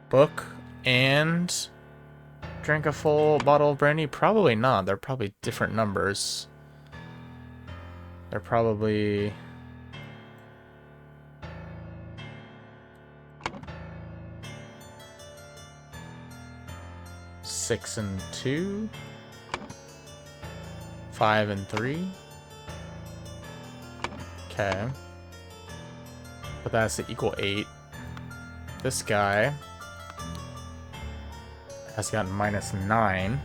Book and drink a full bottle of brandy? Probably not. They're probably different numbers. They're probably... Six and 2, 5 and 3. Okay, but that's to equal 8. This guy has gotten minus 9,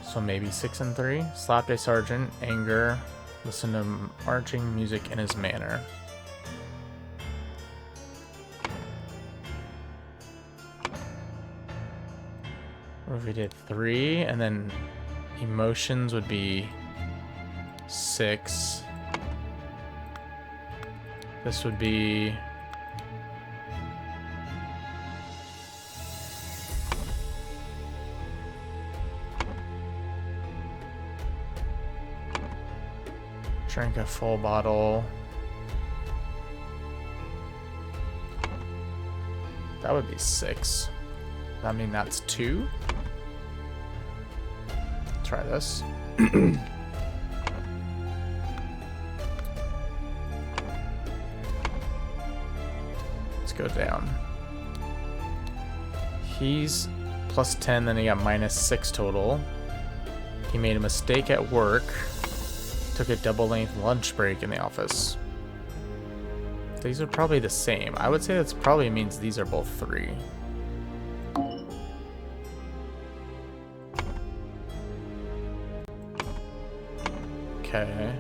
so maybe 6 and 3. Slapped a sergeant, anger, listen to marching music in his manner. Or if we did 3, and then emotions would be 6. This would be... Drink a full bottle. That would be 6. I mean, that's 2. Try this. Let's go down. He's plus 10, then he got minus 6 total. He made a mistake at work. Took a double-length lunch break in the office. These are probably the same. I would say that probably means these are both 3. Okay.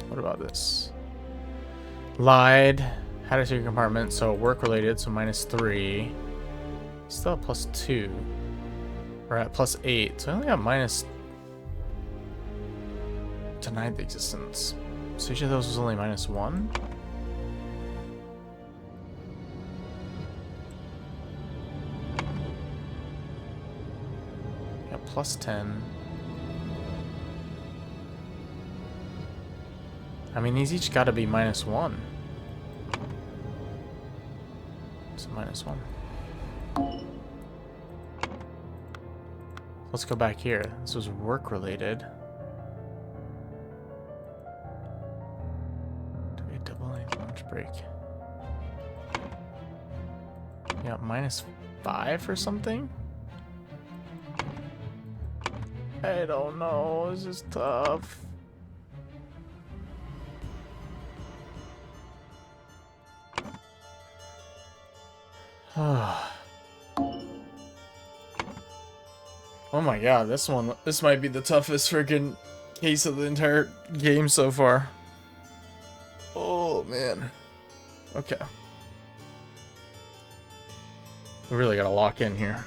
What about this? Lied. Had a secret compartment, so work-related, so minus 3. Still at plus 2. We're at plus 8, so I only got minus... Denied the existence. So each of those was only minus 1? Yeah, plus 10. I mean, these each gotta be minus 1. So minus 1. Let's go back here. This was work-related. Took a double-length lunch break. Yeah, -5 or something? I don't know. This is tough. Oh my god, this might be the toughest freaking case of the entire game so far. Oh man. Okay. We really gotta lock in here.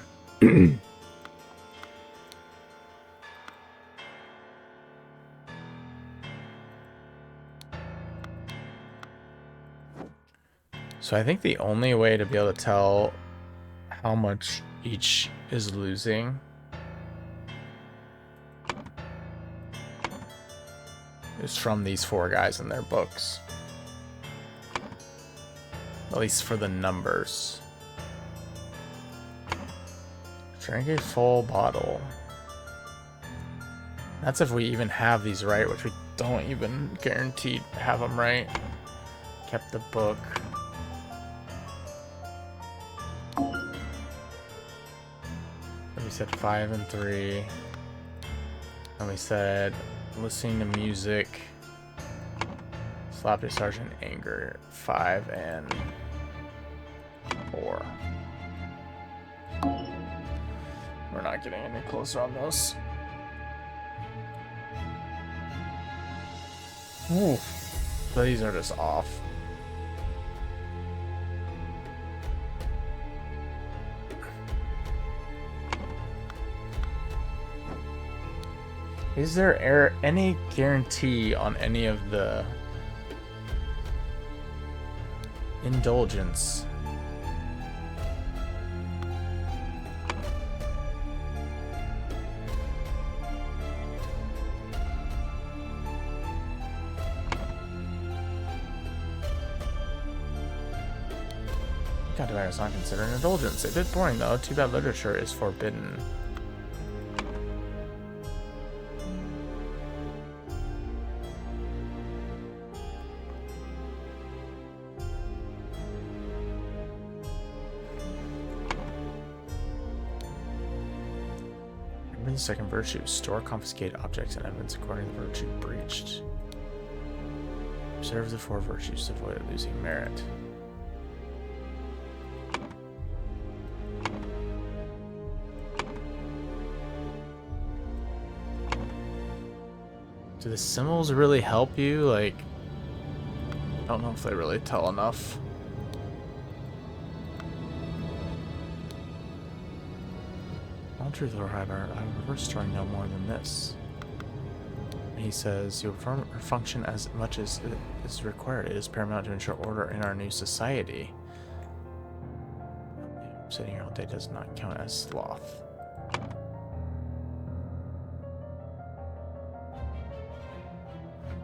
So I think the only way to be able to tell how much each is losing is from these 4 guys in their books. At least for the numbers. Drink a full bottle. That's if we even have these right, which we don't even guarantee have them right. Kept the book. We said 5 and 3. And we said listening to music. Slapped a sergeant anger. 5 and 4. We're not getting any closer on those. Ooh. So these are just off. Is there any guarantee on any of the indulgence? God, it's not considered an indulgence. A bit boring though. Too bad literature is forbidden. The second virtue. Store confiscated objects and evidence according to the virtue breached. Observe the 4 virtues to avoid losing merit. Do the symbols really help you? Like, I don't know if they really tell enough. Truth or however, I would prefer storing no more than this. He says, you will function as much as is required. It is paramount to ensure order in our new society. Sitting here all day does not count as sloth.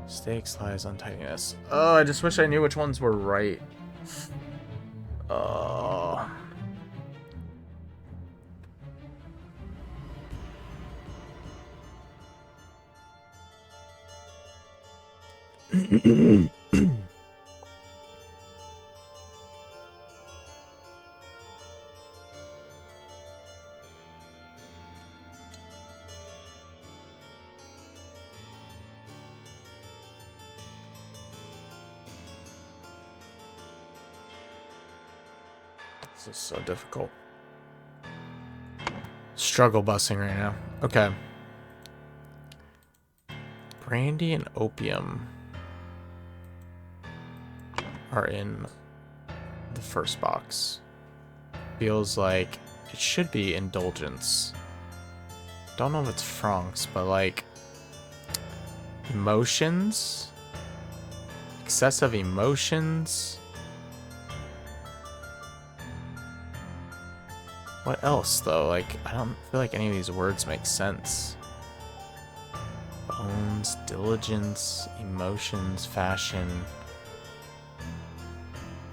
Stakes lies untidiness. Oh, I just wish I knew which ones were right. This is so difficult. Struggle busing right now. Okay. Brandy and opium are in the first box. Feels like it should be indulgence. Don't know if it's francs, but like emotions, excessive emotions. What else though? Like, I don't feel like any of these words make sense. Bones, diligence, emotions, fashion.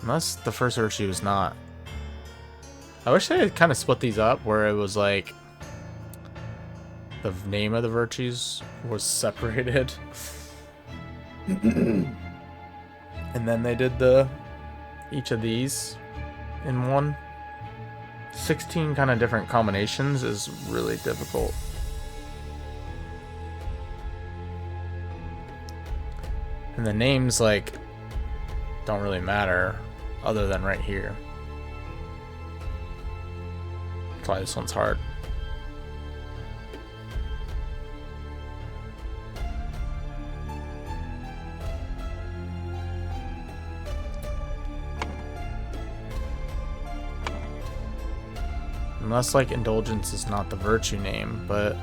Unless the first virtue is not. I wish they had kind of split these up where it was like the name of the virtues was separated. And then they did each of these in one. 16 kind of different combinations is really difficult. And the names, like, don't really matter other than right here. That's why this one's hard. Unless, like, indulgence is not the virtue name, but...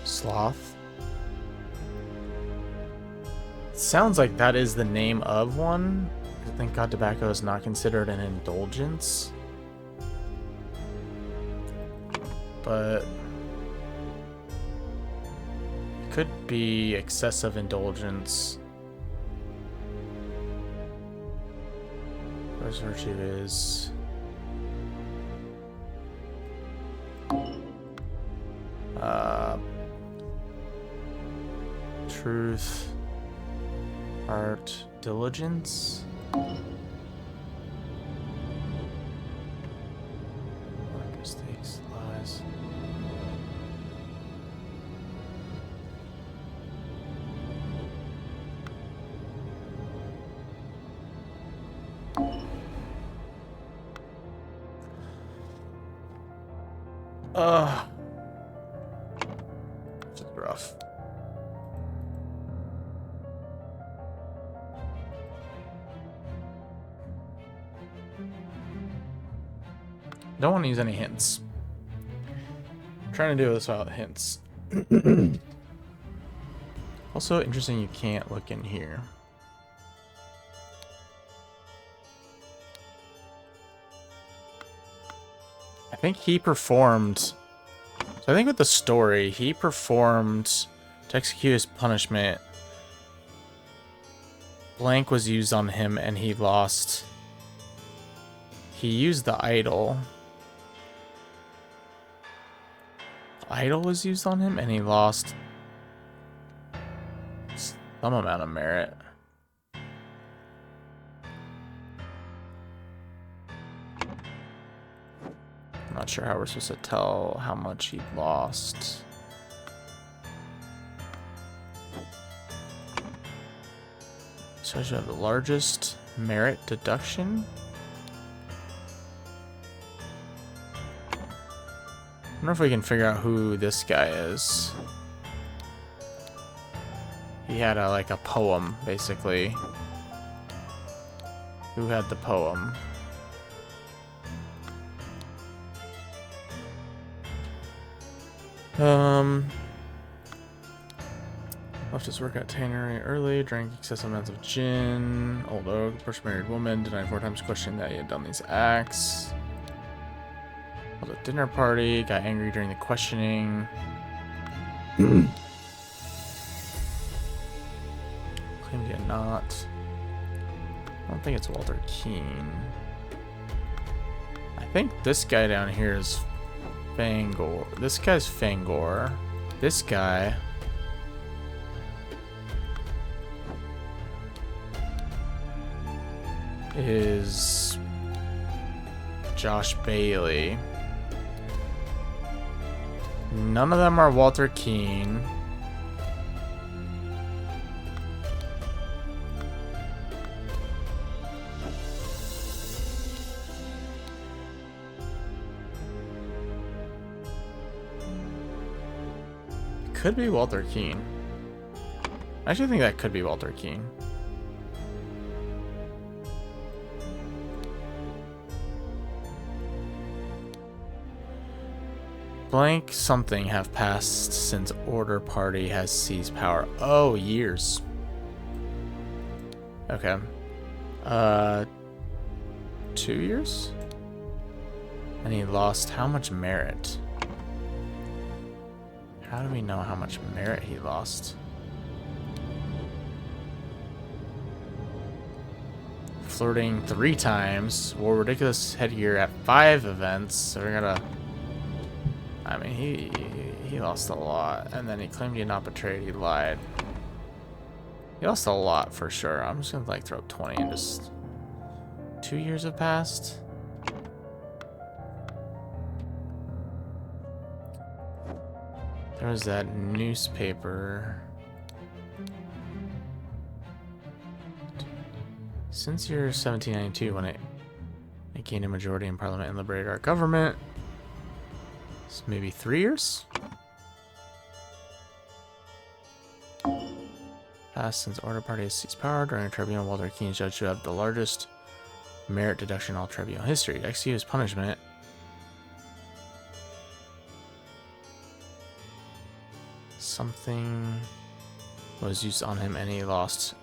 Sloth? It sounds like that is the name of one. I think God tobacco is not considered an indulgence. But... it could be excessive indulgence. First virtue is truth, art, diligence. Mistakes, lies. This is rough. Don't want to use any hints. I'm trying to do this without hints. Also, interesting you can't look in here. I think he performed... So I think with the story, he performed to execute his punishment. Blank was used on him and he lost. He used the idol. Idol was used on him and he lost some amount of merit. I'm not sure how we're supposed to tell how much he lost. So I should have the largest merit deduction. I wonder if we can figure out who this guy is. He had like a poem, basically. Who had the poem? Left his work at tannery early, drank excessive amounts of gin. Old oak, pushed married woman, denied 4 times, questioning that he had done these acts. Held a dinner party, got angry during the questioning. Claimed he had not. I don't think it's Walter Keane. I think this guy down here is Fangor. This guy's Fangor. This guy is Josh Bailey. None of them are Walter Keane. Could be Walter Keane. I actually think that could be Walter Keane. Blank something have passed since Order Party has seized power. Oh, years. Okay. 2 years? And he lost how much merit? How do we know how much merit he lost? Flirting 3 times. Wore ridiculous headgear at 5 events. So we're gonna... I mean, he lost a lot. And then he claimed he had not betrayed. He lied. He lost a lot for sure. I'm just gonna like throw up 20 and just 2 years have passed. There was that newspaper. Since year 1792, when it gained a majority in Parliament and liberated our government, it's maybe 3 years. Passed since Order Party has seized power during a tribunal. Walter King is judged to have the largest merit deduction in all tribunal history. To execute his punishment, something was used on him and he lost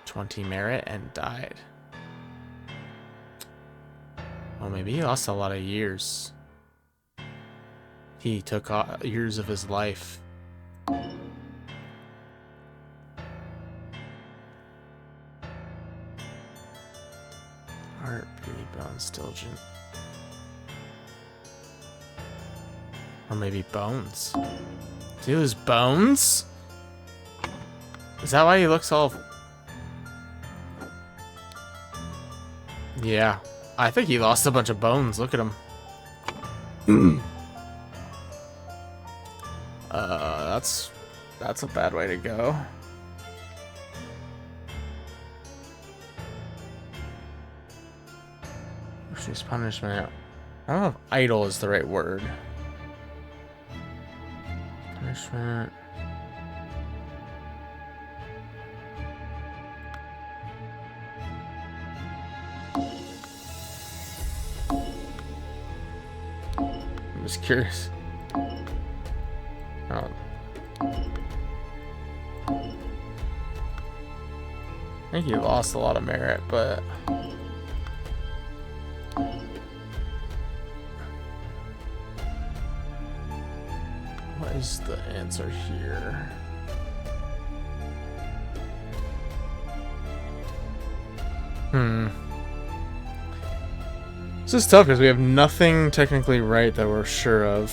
20 merit and died. Well, maybe he lost a lot of years. He took years of his life. Heart, beauty, bones, diligent. Or maybe bones. Did he lose bones? Is that why he looks all... Yeah. I think he lost a bunch of bones. Look at him. That's a bad way to go. Refuse punishment. I don't know if idle is the right word. Punishment. I'm just curious. Oh. I think he lost a lot of merit, but what is the answer here? This is tough because we have nothing technically right that we're sure of.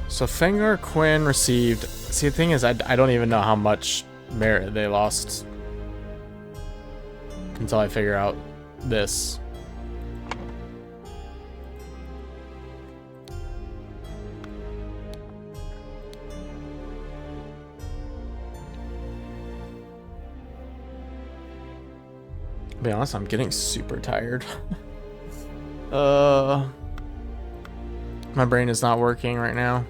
So Fengar Quinn received... See, the thing is, I don't even know how much merit they lost until I figure out this. To be honest, I'm getting super tired. My brain is not working right now.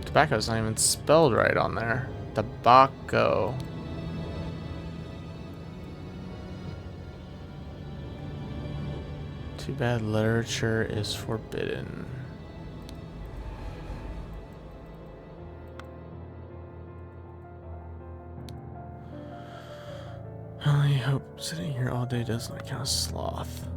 Tobacco's not even spelled right on there. Tobacco. Too bad literature is forbidden. I hope sitting here all day doesn't count as sloth.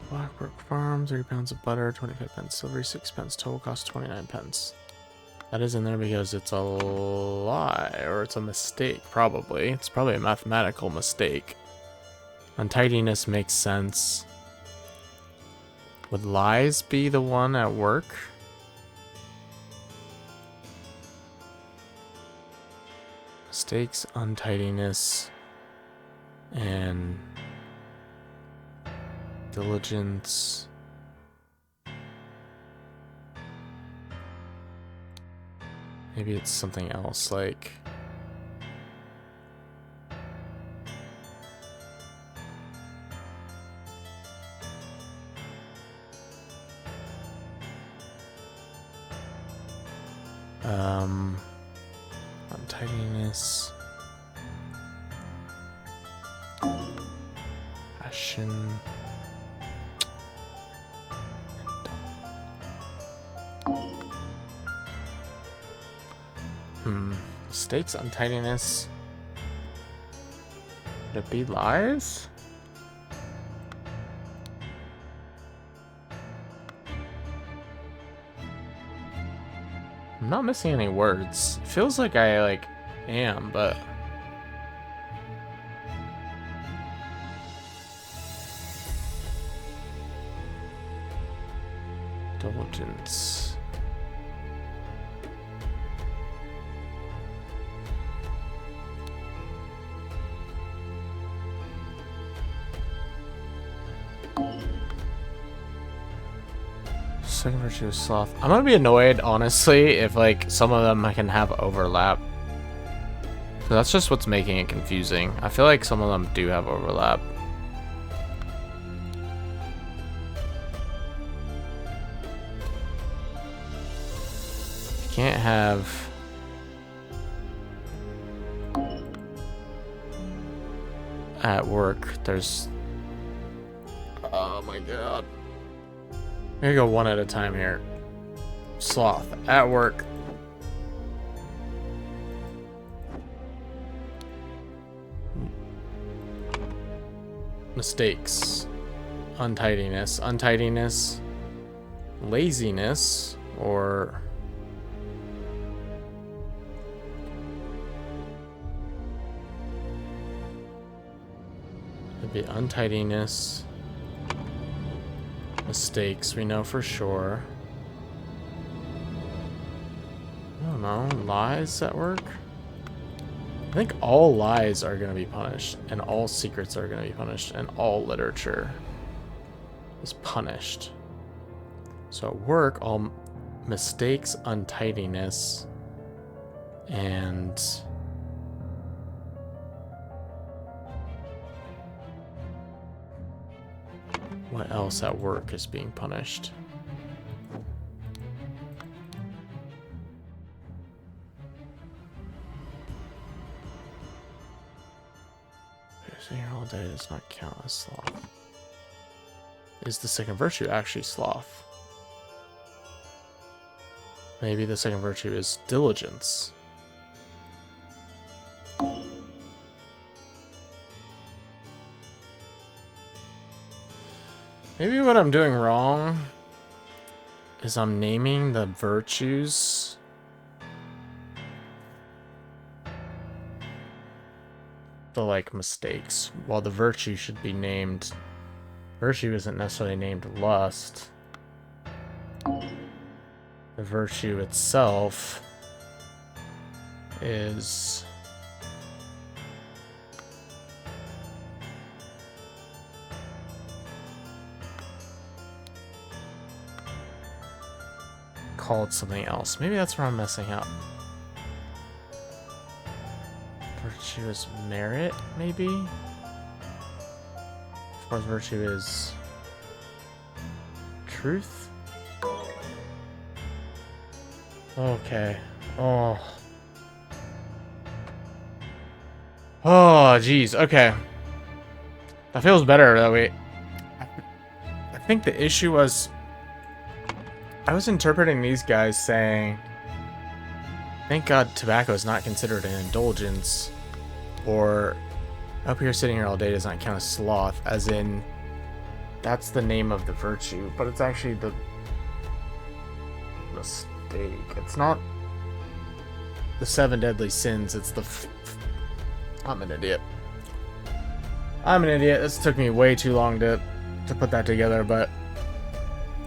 Blackbrook Farm, 30 pounds of butter, 25 pence silver, 6 pence total cost 29 pence. That is in there because it's a lie, or it's a mistake, probably. It's probably a mathematical mistake. Untidiness makes sense. Would lies be the one at work? Mistakes, untidiness, and diligence. Maybe it's something else, like untidiness, passion. Mistakes, untidiness, Could it be lies? I'm not missing any words. It feels like I am, but diligence. Second virtue is sloth. I'm gonna be annoyed, honestly, if like some of them can have overlap. So that's just what's making it confusing. I feel like some of them do have overlap. You can't have at work. There's. Oh my god. I'm gonna go one at a time here. Sloth. At work. Mistakes. Untidiness. Untidiness. Laziness. Or... it'd be untidiness. Mistakes, we know for sure. I don't know, lies at work? I think all lies are going to be punished, and all secrets are going to be punished, and all literature is punished. So at work, all mistakes, untidiness, and... what else at work is being punished? Sitting here all day does not count as sloth. Is the second virtue actually sloth? Maybe the second virtue is diligence. Maybe what I'm doing wrong is I'm naming the virtues the like mistakes, while the virtue should be named. Virtue isn't necessarily named lust. The virtue itself is called something else. Maybe that's where I'm messing up. Virtue is merit, maybe? As far as virtue is truth? Okay. Oh. Oh, geez. Okay. That feels better that way. I think the issue was I was interpreting these guys saying, thank God tobacco is not considered an indulgence, or up here sitting here all day does not count as sloth, as in that's the name of the virtue, but it's actually the mistake. It's not the 7 deadly sins, it's the I'm an idiot. I'm an idiot. This took me way too long to put that together, but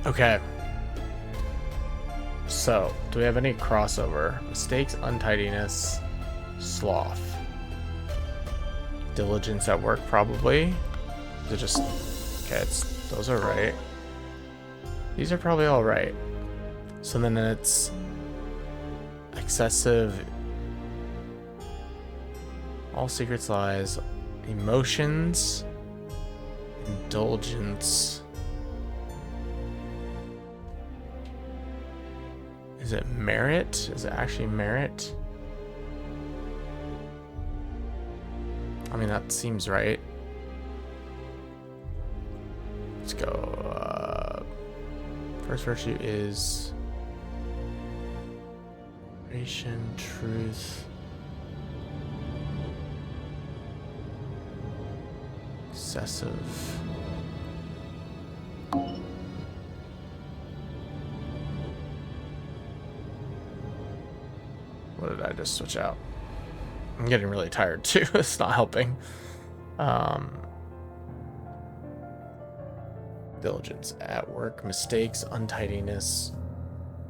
okay. So, do we have any crossover? Mistakes, untidiness, sloth. Diligence at work, probably. Is it just... okay, those are right. These are probably all right. So then it's... excessive... all secrets, lies, emotions, indulgence... is it merit? Is it actually merit? I mean, that seems right. Let's go. First virtue is truth. excessive. What did I just switch out? I'm getting really tired too. It's not helping. Diligence at work, mistakes, untidiness,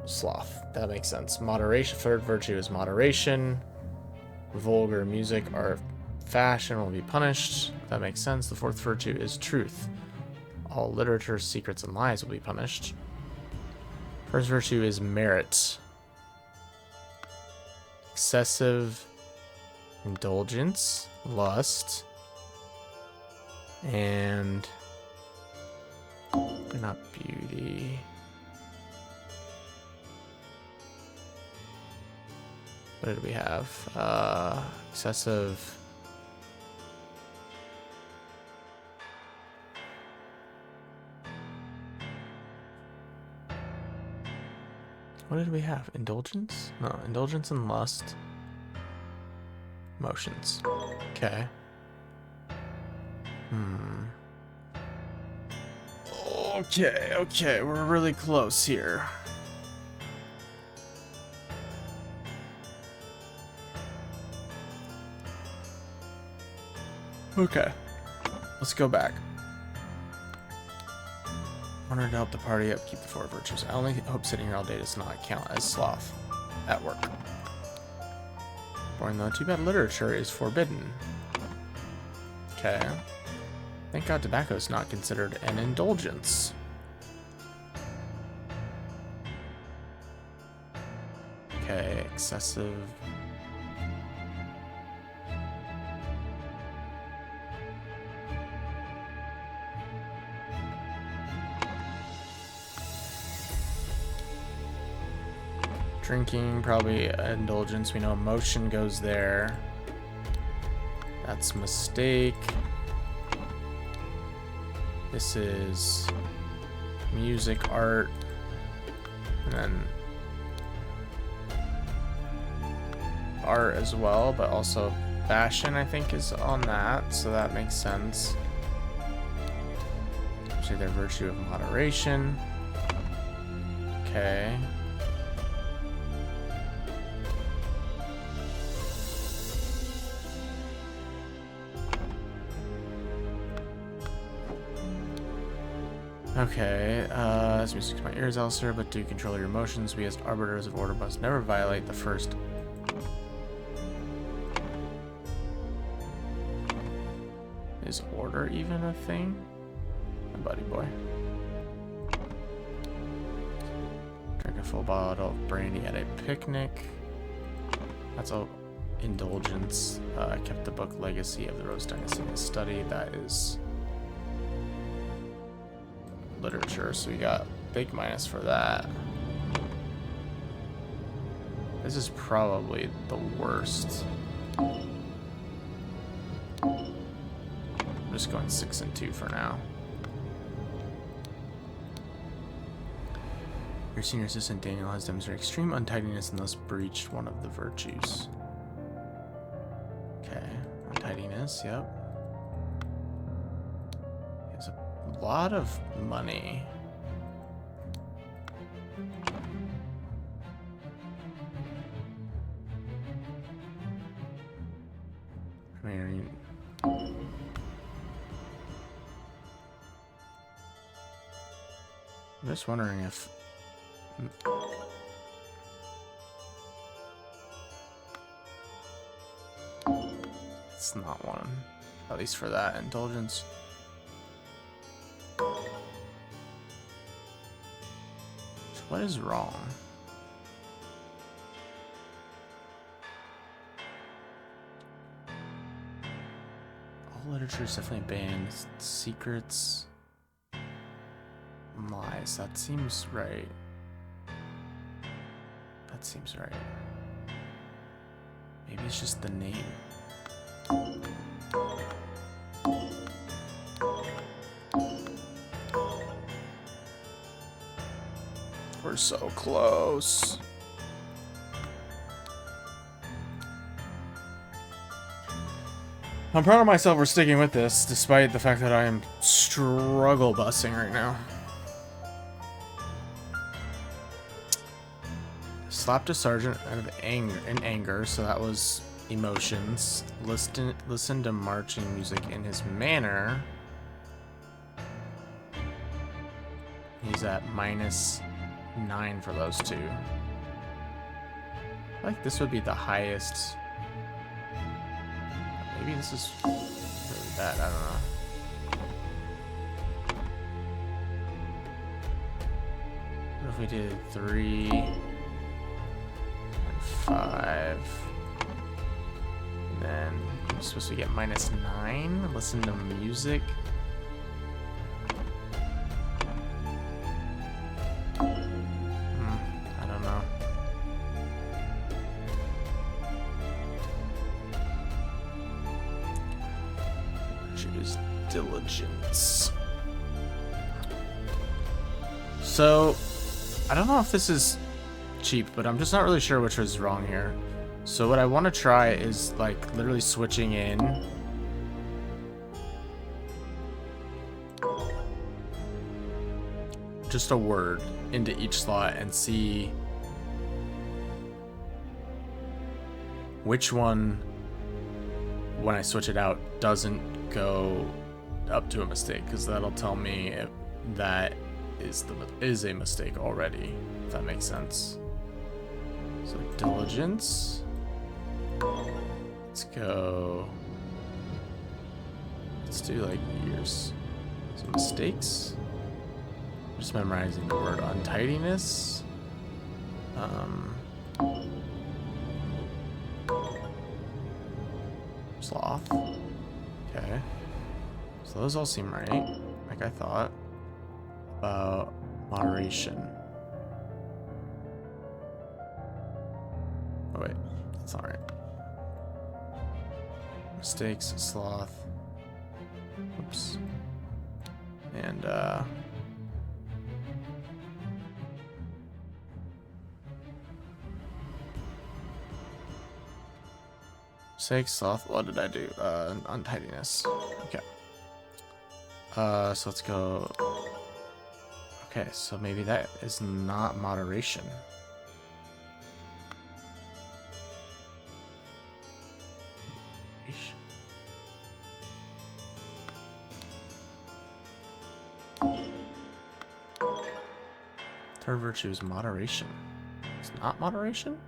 sloth. That makes sense. Moderation. Third virtue is moderation. Vulgar music or fashion will be punished. That makes sense. The fourth virtue is truth. All literature, secrets, and lies will be punished. First virtue is merit. Excessive indulgence, lust, and not beauty. What did we have? Excessive. What did we have? Indulgence? No, indulgence and lust. Emotions. Okay. Okay, we're really close here. Okay, let's go back. Wanted to help the party upkeep the four virtues. I only hope sitting here all day does not count as sloth at work. Boring though, too bad literature is forbidden. Okay. Thank God tobacco is not considered an indulgence. Okay, excessive. Drinking, probably indulgence. We know emotion goes there. That's mistake. This is music, art, and then art as well, but also fashion, I think, is on that, so that makes sense. Say their virtue of moderation. Okay. Okay, this music to my ears, Alistair, but do control your emotions. We as arbiters of order must never violate the first. Is order even a thing? My buddy boy. Drink a full bottle of brandy at a picnic. That's a indulgence. Kept the book Legacy of the Rose Dynasty in study. That is literature, so we got big minus for that. This is probably the worst. I'm just going 6 and 2 for now. Your senior assistant Daniel has demonstrated extreme untidiness and thus breached one of the virtues. Okay, untidiness, yep. A lot of money. I mean, I'm just wondering if it's not one, at least for that indulgence. What is wrong? All literature is definitely banned. Secrets, lies. That seems right. That seems right. Maybe it's just the name. We're so close. I'm proud of myself for sticking with this, despite the fact that I am struggle busing right now. Slapped a sergeant out of anger, so that was emotions. Listen to marching music in his manner. He's at -9 for those two. I feel like this would be the highest. Maybe this is really bad, I don't know. What if we did 3 and 5? And then you're supposed to get -9. Listen to music. I don't know. Choose diligence. So, I don't know if this is cheap, but I'm just not really sure which was wrong here. So what I want to try is like literally switching in just a word into each slot and see which one, when I switch it out, doesn't go up to a mistake, because that'll tell me if that is a mistake already, if that makes sense. So diligence. Let's go. Let's do like years. So mistakes. Just memorizing the word untidiness. Sloth. Okay. So those all seem right, like I thought. About moderation. Oh wait, that's not right. Mistakes, sloth. Oops. And mistakes, sloth. What did I do? Untidiness. Okay. So let's go. Okay, so maybe that is not moderation. Third virtue is moderation. It's not moderation?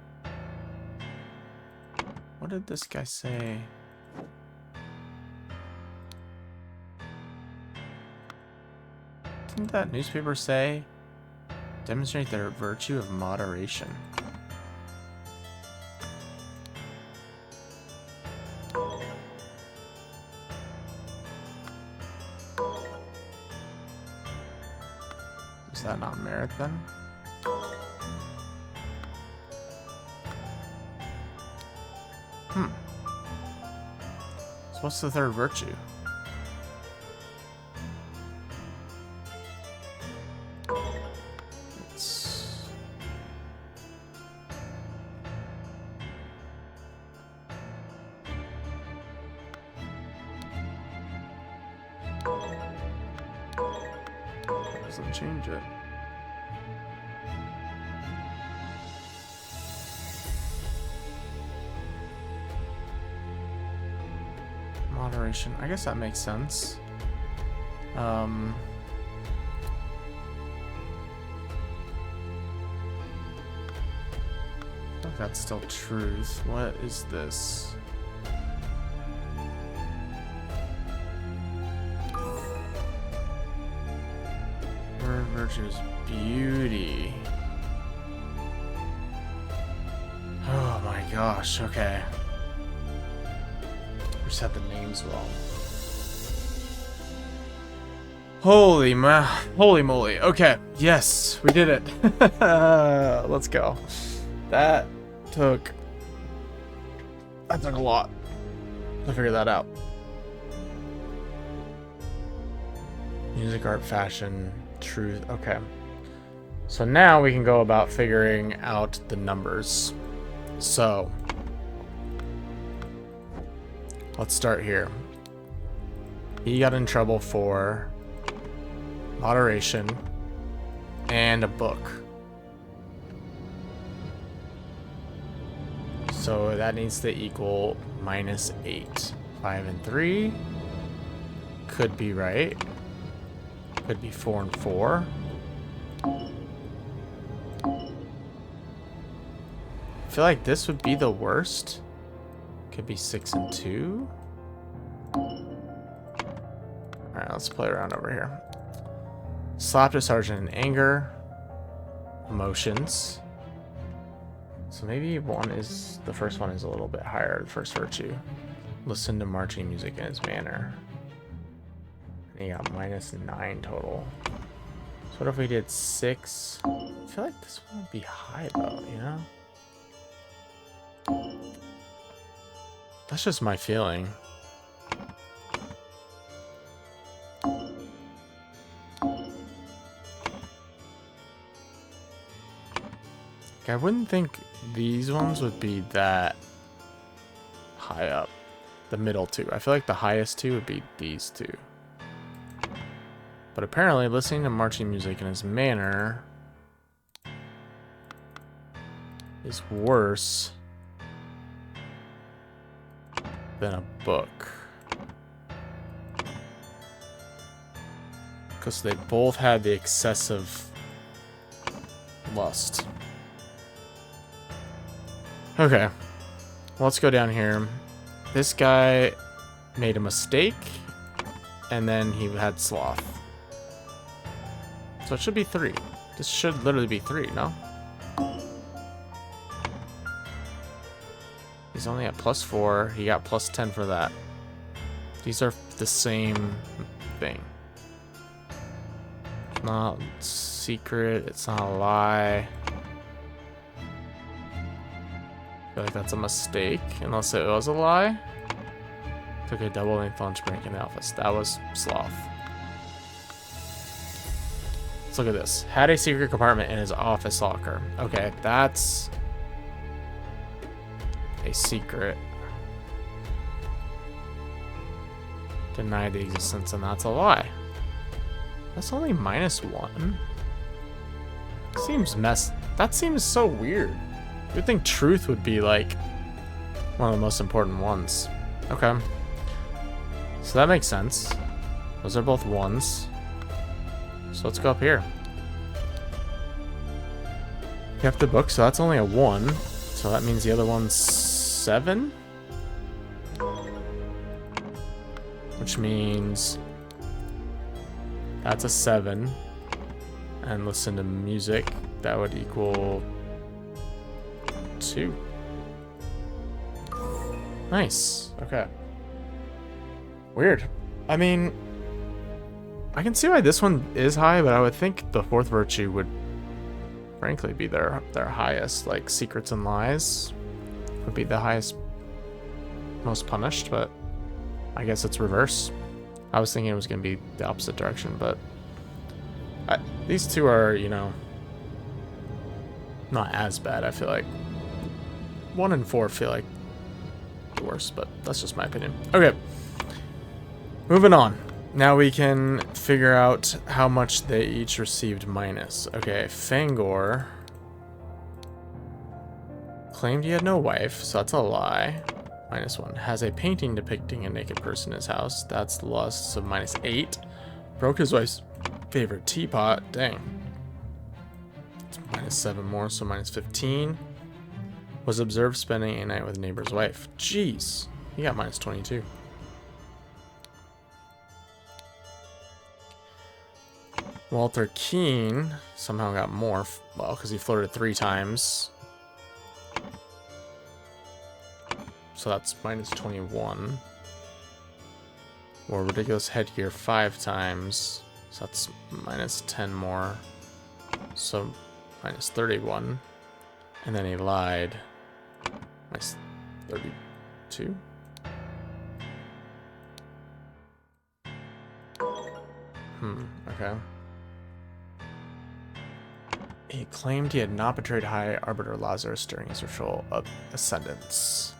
What did this guy say? Didn't that newspaper say, demonstrate their virtue of moderation? Is that not merit then? So what's the third virtue? Doesn't change it. Moderation. I guess that makes sense. I think that's still truth. What is this? Third virtue is beauty. Oh my gosh, okay. We just had the names wrong. Holy moly. Okay, yes, we did it. Let's go. That took a lot to figure that out. Music, art, fashion, truth. Okay. So now we can go about figuring out the numbers. So let's start here. He got in trouble for moderation and a book. So that needs to equal -8. 5 and 3 could be right. Could be 4 and 4. I feel like this would be the worst. Could be 6 and 2. Alright, let's play around over here. Slapped a sergeant in anger. Emotions. So maybe the first one is a little bit higher, the first virtue. Listen to marching music in his manner. And he got -9 total. So what if we did 6? I feel like this one would be high though, you know? That's just my feeling. I wouldn't think these ones would be that high up. The middle two. I feel like the highest two would be these two. But apparently listening to marching music in his manner is worse than a book. Because they both had the excessive lust. Okay, let's go down here. This guy made a mistake, and then he had sloth. So it should be 3. This should literally be 3, no? He's only at +4. He got +10 for that. These are the same thing. It's not secret. It's not a lie. I feel like that's a mistake, unless it was a lie. Took a double-length lunch break in the office. That was sloth. Let's look at this. Had a secret compartment in his office locker. Okay, that's a secret. Denied the existence, and that's a lie. That's only -1. That seems so weird. You'd think truth would be like one of the most important ones. Okay. So that makes sense. Those are both 1s. So let's go up here. Kept the book, so that's only a 1. So that means the other one's 7. Which means that's a 7. And listen to music, that would equal 2. Nice. Okay. Weird. I mean, I can see why this one is high, but I would think the 4th virtue would frankly be their highest. Like secrets and lies would be the highest, most punished, but I guess it's reverse. I was thinking it was going to be the opposite direction, but these two are, you know, not as bad. I feel like 1 and 4 feel like the worst, but that's just my opinion. Okay, moving on. Now we can figure out how much they each received minus. Okay, Fangor claimed he had no wife, so that's a lie. -1. Has a painting depicting a naked person in his house. That's lust, so -8. Broke his wife's favorite teapot. Dang. It's -7 more, so -15. Was observed spending a night with a neighbor's wife. Jeez. He got -22. Walter Keane somehow got more. Well, because he flirted 3 times. So that's -21. Wore ridiculous headgear 5 times. So that's -10 more. So -31. And then he lied. -32. Okay. He claimed he had not betrayed High Arbiter Lazarus during his ritual of ascendance.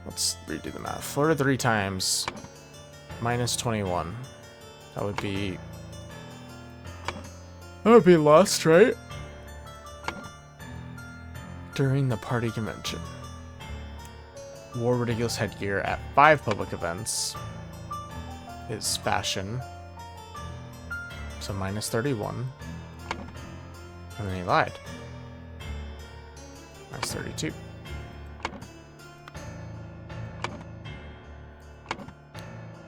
Let's redo the math. Flirted 3 times. Minus 21. That would be lust, right? During the party convention. Wore ridiculous headgear at 5 public events. His fashion. So minus 31. And then he lied. Minus 32.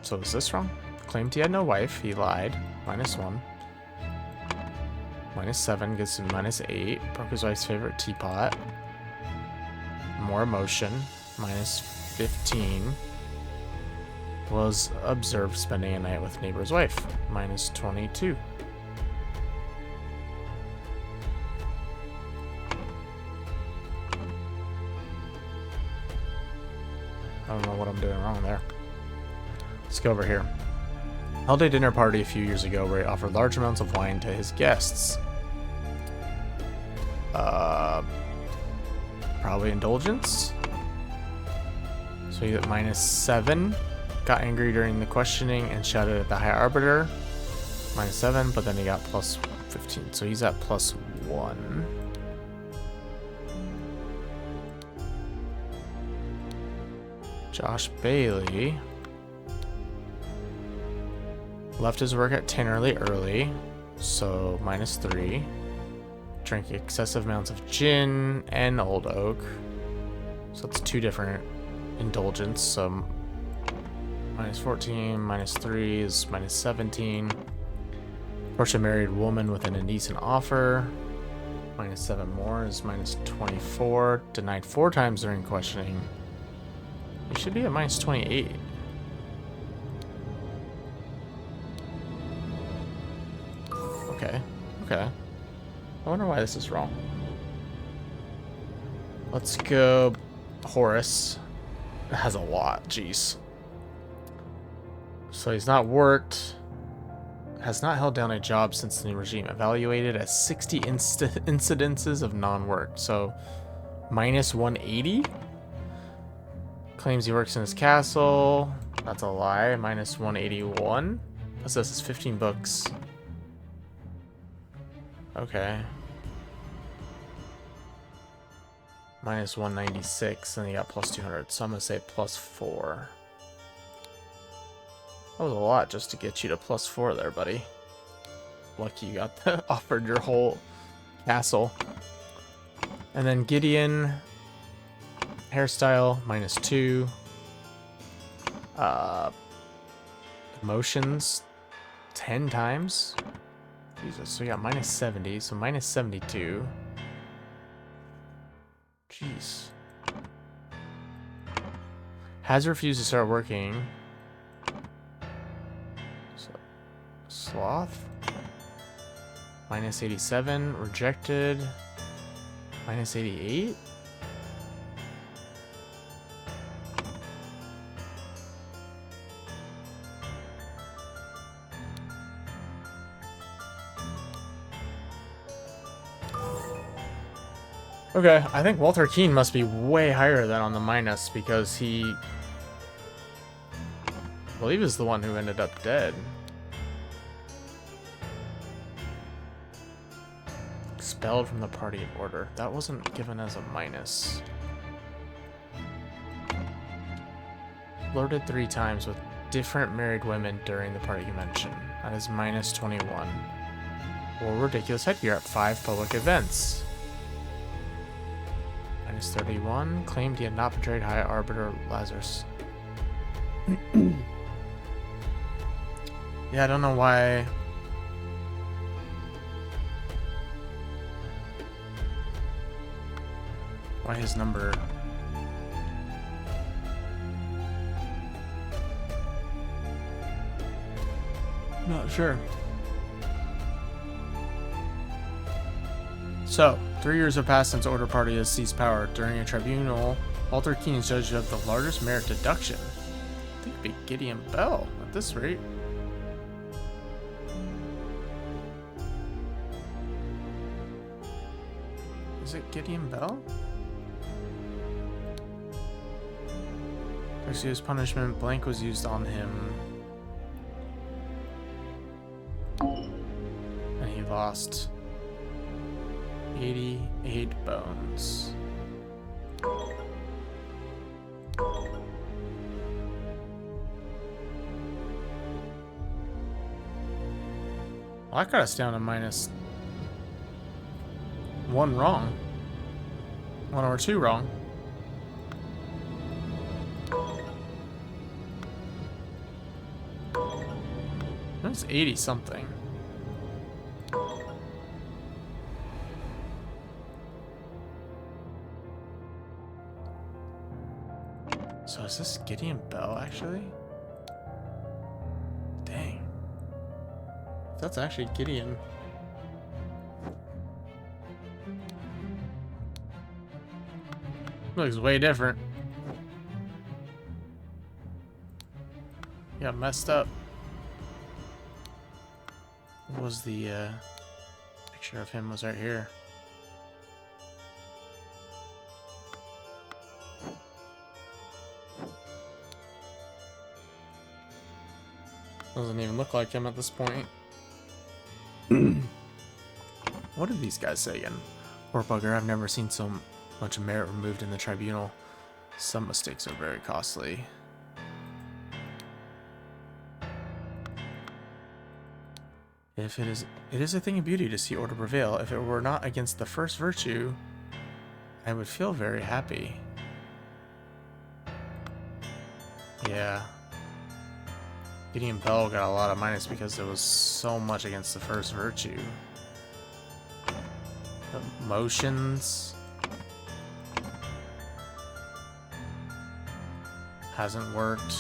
So is this wrong? Claimed he had no wife. He lied. Minus 1. Minus 7 gets him minus 8. Broke his wife's favorite teapot. More emotion. Minus 15. Was observed spending a night with neighbor's wife. Minus 22. I don't know what I'm doing wrong there. Let's go over here. Held a dinner party a few years ago where he offered large amounts of wine to his guests. Probably indulgence. So he got minus 7. Got angry during the questioning and shouted at the High Arbiter. Minus 7, but then he got plus 15. So he's at plus 1. Josh Bailey left his work at Tannerly early, so minus 3. Drank excessive amounts of gin and Old Oak. So that's 2 different indulgence. So minus 14, minus 3 is minus 17. Approached a married woman with an indecent offer. Minus 7 more is minus 24. Denied 4 times during questioning. It should be at minus 28. Okay. I wonder why this is wrong. Let's go Horace. It has a lot, jeez. So he's not worked. Has not held down a job since the new regime. Evaluated as 60 incidences of non-work. So minus 180. Claims he works in his castle. That's a lie. Minus 181. Possesses 15 books. Okay. Minus 196, and he got plus 200. So I'm gonna say plus 4. That was a lot just to get you to plus 4 there, buddy. Lucky you got offered your whole castle. And then Gideon, hairstyle, minus 2. Emotions, 10 times. Jesus, so we got minus 70, so minus 72. Jeez. Has refused to start working. So, sloth. Minus 87. Rejected. Minus 88. Okay, I think Walter Keane must be way higher than on the minus because he, well, he was the one who ended up dead. Expelled from the party of order. That wasn't given as a minus. Flirted 3 times with different married women during the party convention. That is minus 21. Wore ridiculous headgear at 5 public events. Minus 31. Claimed he had not betrayed High Arbiter Lazarus. Yeah, I don't know why. Why his number. Not sure. So, 3 years have passed since Order Party has seized power. During a tribunal, Walter Keane is judged of the largest merit deduction. I think it'd be Gideon Bell at this rate. Is it Gideon Bell? Excuse punishment. Blank was used on him. And he lost 88 bones. Well, I got us down to minus 1 wrong. 1 or 2 wrong. That's 80 something. So is this Gideon Bell actually? Dang. That's actually Gideon. Looks way different. Yeah, messed up. What was the picture of him was right here. Doesn't even look like him at this point. What did these guys say again? Poor bugger, I've never seen so much merit removed in the tribunal. Some mistakes are very costly. If it is a thing of beauty to see order prevail. If it were not against the first virtue, I would feel very happy. Yeah. Gideon Bell got a lot of minus because there was so much against the first virtue. The motions hasn't worked.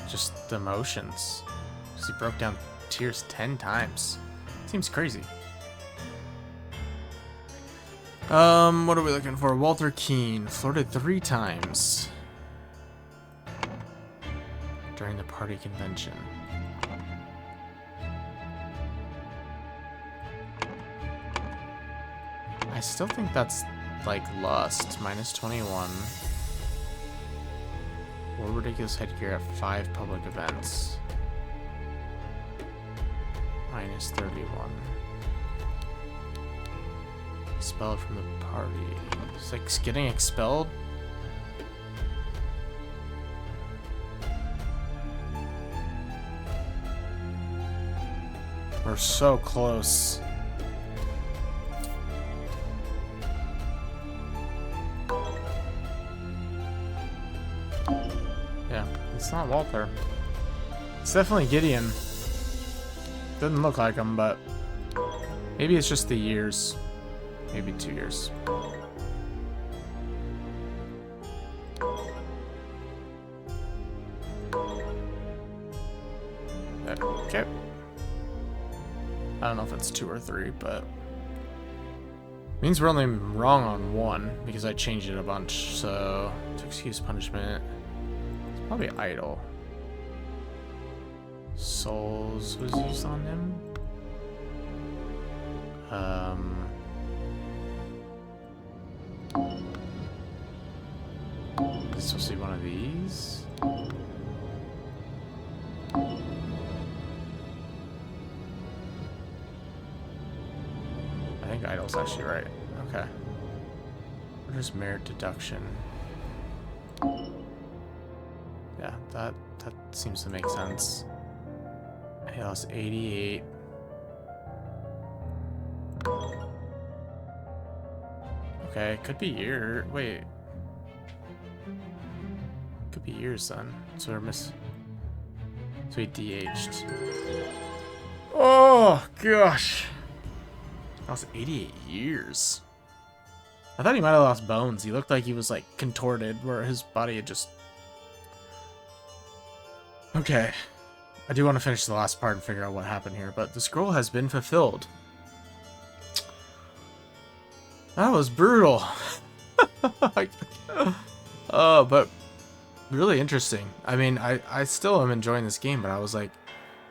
Just the motions. He broke down tiers 10 times. Seems crazy. What are we looking for? Walter Keane flirted 3 times during the party convention. I still think that's like lust. Minus 21. Or ridiculous headgear at 5 public events. Minus 31. Expelled from the party. It's like getting expelled. We're so close. Yeah, it's not Walter. It's definitely Gideon. Doesn't look like him, but maybe it's just the years. Maybe 2 years. Okay. I don't know if it's 2 or 3, but means we're only wrong on 1 because I changed it a bunch. So to excuse punishment, it's probably idle. Souls was used on him. This is supposed to be one of these. I think idle's actually right. Okay. What is merit deduction? Yeah, that seems to make sense. I lost 88. Okay, could be year. Wait. Could be years then. So we're So he DH'd. Oh gosh. That was 88 years. I thought he might have lost bones. He looked like he was like contorted where his body had just... Okay. I do want to finish the last part and figure out what happened here, but the scroll has been fulfilled. That was brutal. But really interesting. I mean, I still am enjoying this game, but I was like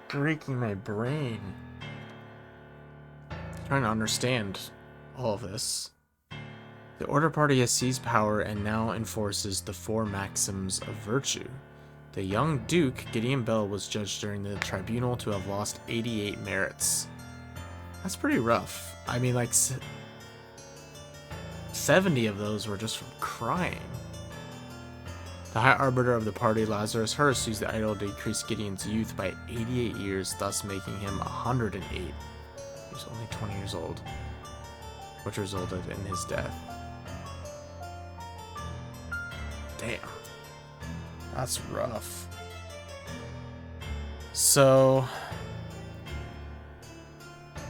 breaking my brain trying to understand all of this. The Order Party has seized power and now enforces the 4 maxims of virtue. The young Duke, Gideon Bell, was judged during the tribunal to have lost 88 merits. That's pretty rough. I mean, like, 70 of those were just from crying. The High Arbiter of the party, Lazarus Hurst, used the idol to decrease Gideon's youth by 88 years, thus making him 108. He was only 20 years old, which resulted in his death. Damn. That's rough. So...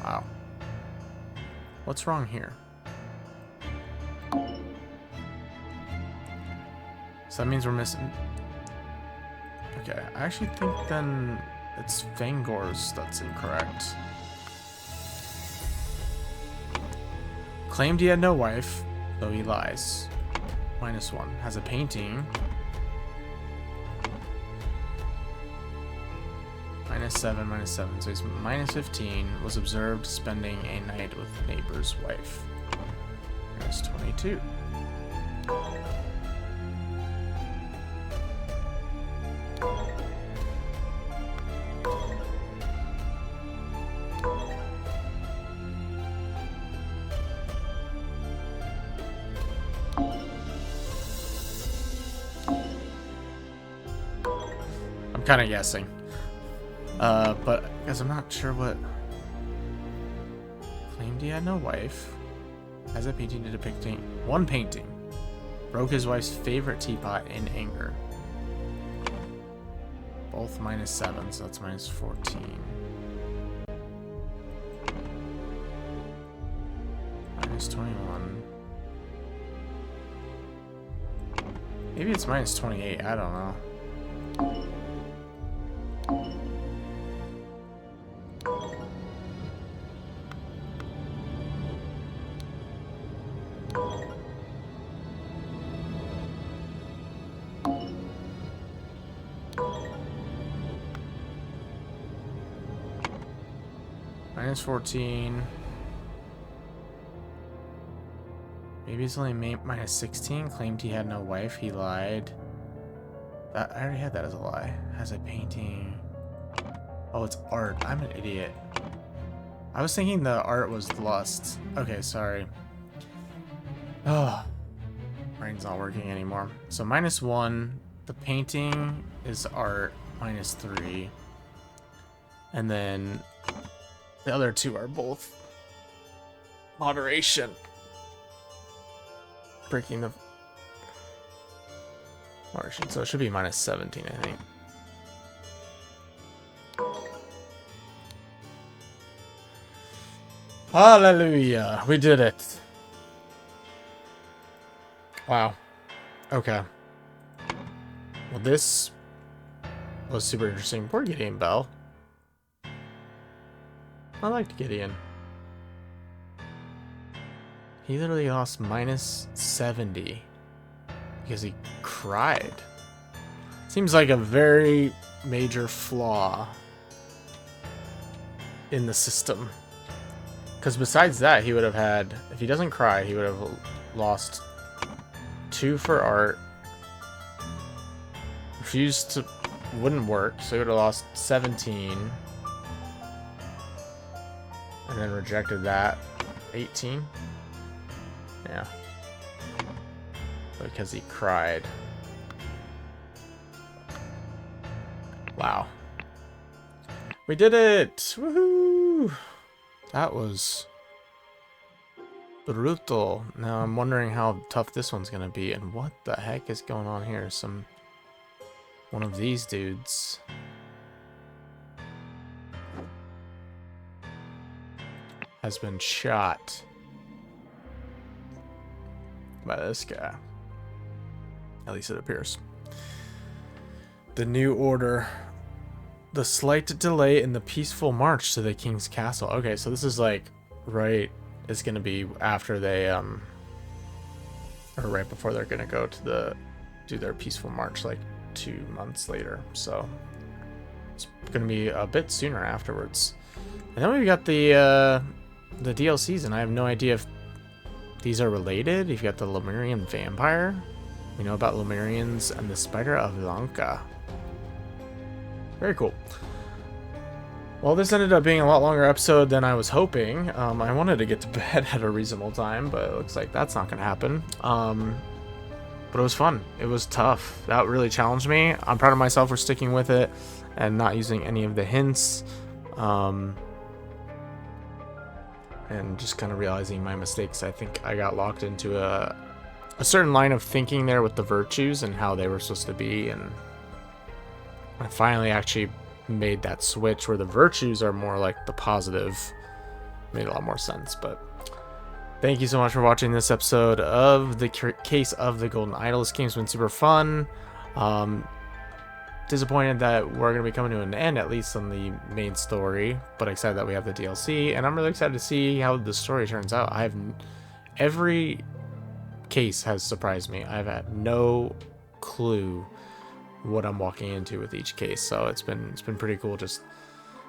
wow. What's wrong here? So that means we're missing... okay, I actually think then it's Fangor's that's incorrect. Claimed he had no wife, though he lies. -1. Has a painting. -7, -7. So he's -15. Was observed spending a night with neighbor's wife. -22. I'm kind of guessing. But because I'm not sure what... claimed he had no wife. Has a painting depicting... one painting. Broke his wife's favorite teapot in anger. Both -7, so that's -14. -21. Maybe it's -28, I don't know. -14. Maybe it's only -16. Claimed he had no wife. He lied. That, I already had that as a lie. Has a painting. Oh, it's art. I'm an idiot. I was thinking the art was lust. Okay, sorry. Oh, brain's not working anymore. So -1. The painting is art. -3. And then the other two are both moderation. Breaking the moderation. So it should be -17, I think. Hallelujah. We did it. Wow. Okay. Well, this was super interesting. Poor Gideon Bell. I liked Gideon. He literally lost -70 because he cried. Seems like a very major flaw in the system. Because besides that, he would have had, if he doesn't cry, he would have lost 2 for art. Refused to, wouldn't work, so he would have lost 17. And then rejected that, 18. Yeah. Because he cried. Wow. We did it! Woohoo! That was brutal. Now I'm wondering how tough this one's gonna be, and what the heck is going on here? One of these dudes has been shot by this guy. At least it appears. The New Order. The slight delay in the peaceful march to the King's Castle. Okay, so this is like right, it's gonna be after they or right before they're gonna go to do their peaceful march, like 2 months later. So it's gonna be a bit sooner afterwards. And then we've got the DLCs, and I have no idea if these are related. You've got the Lemurian vampire. We know about Lemurians and the Spider of Lanka. Very cool. Well, this ended up being a lot longer episode than I was hoping. I wanted to get to bed at a reasonable time, but it looks like that's not going to happen. But it was fun. It was tough. That really challenged me. I'm proud of myself for sticking with it and not using any of the hints. And just kind of realizing my mistakes. I think I got locked into a certain line of thinking there with the virtues and how they were supposed to be. And I finally actually made that switch where the virtues are more like the positive. Made a lot more sense. But thank you so much for watching this episode of the Case of the Golden Idol. This game's been super fun. Disappointed that we're going to be coming to an end, at least on the main story, but excited that we have the DLC, and I'm really excited to see how the story turns out. Every case has surprised me. I've had no clue what I'm walking into with each case, so it's been pretty cool just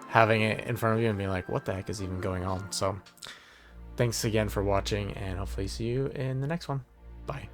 having it in front of you and being like, what the heck is even going on? So thanks again for watching, and hopefully see you in the next one. Bye.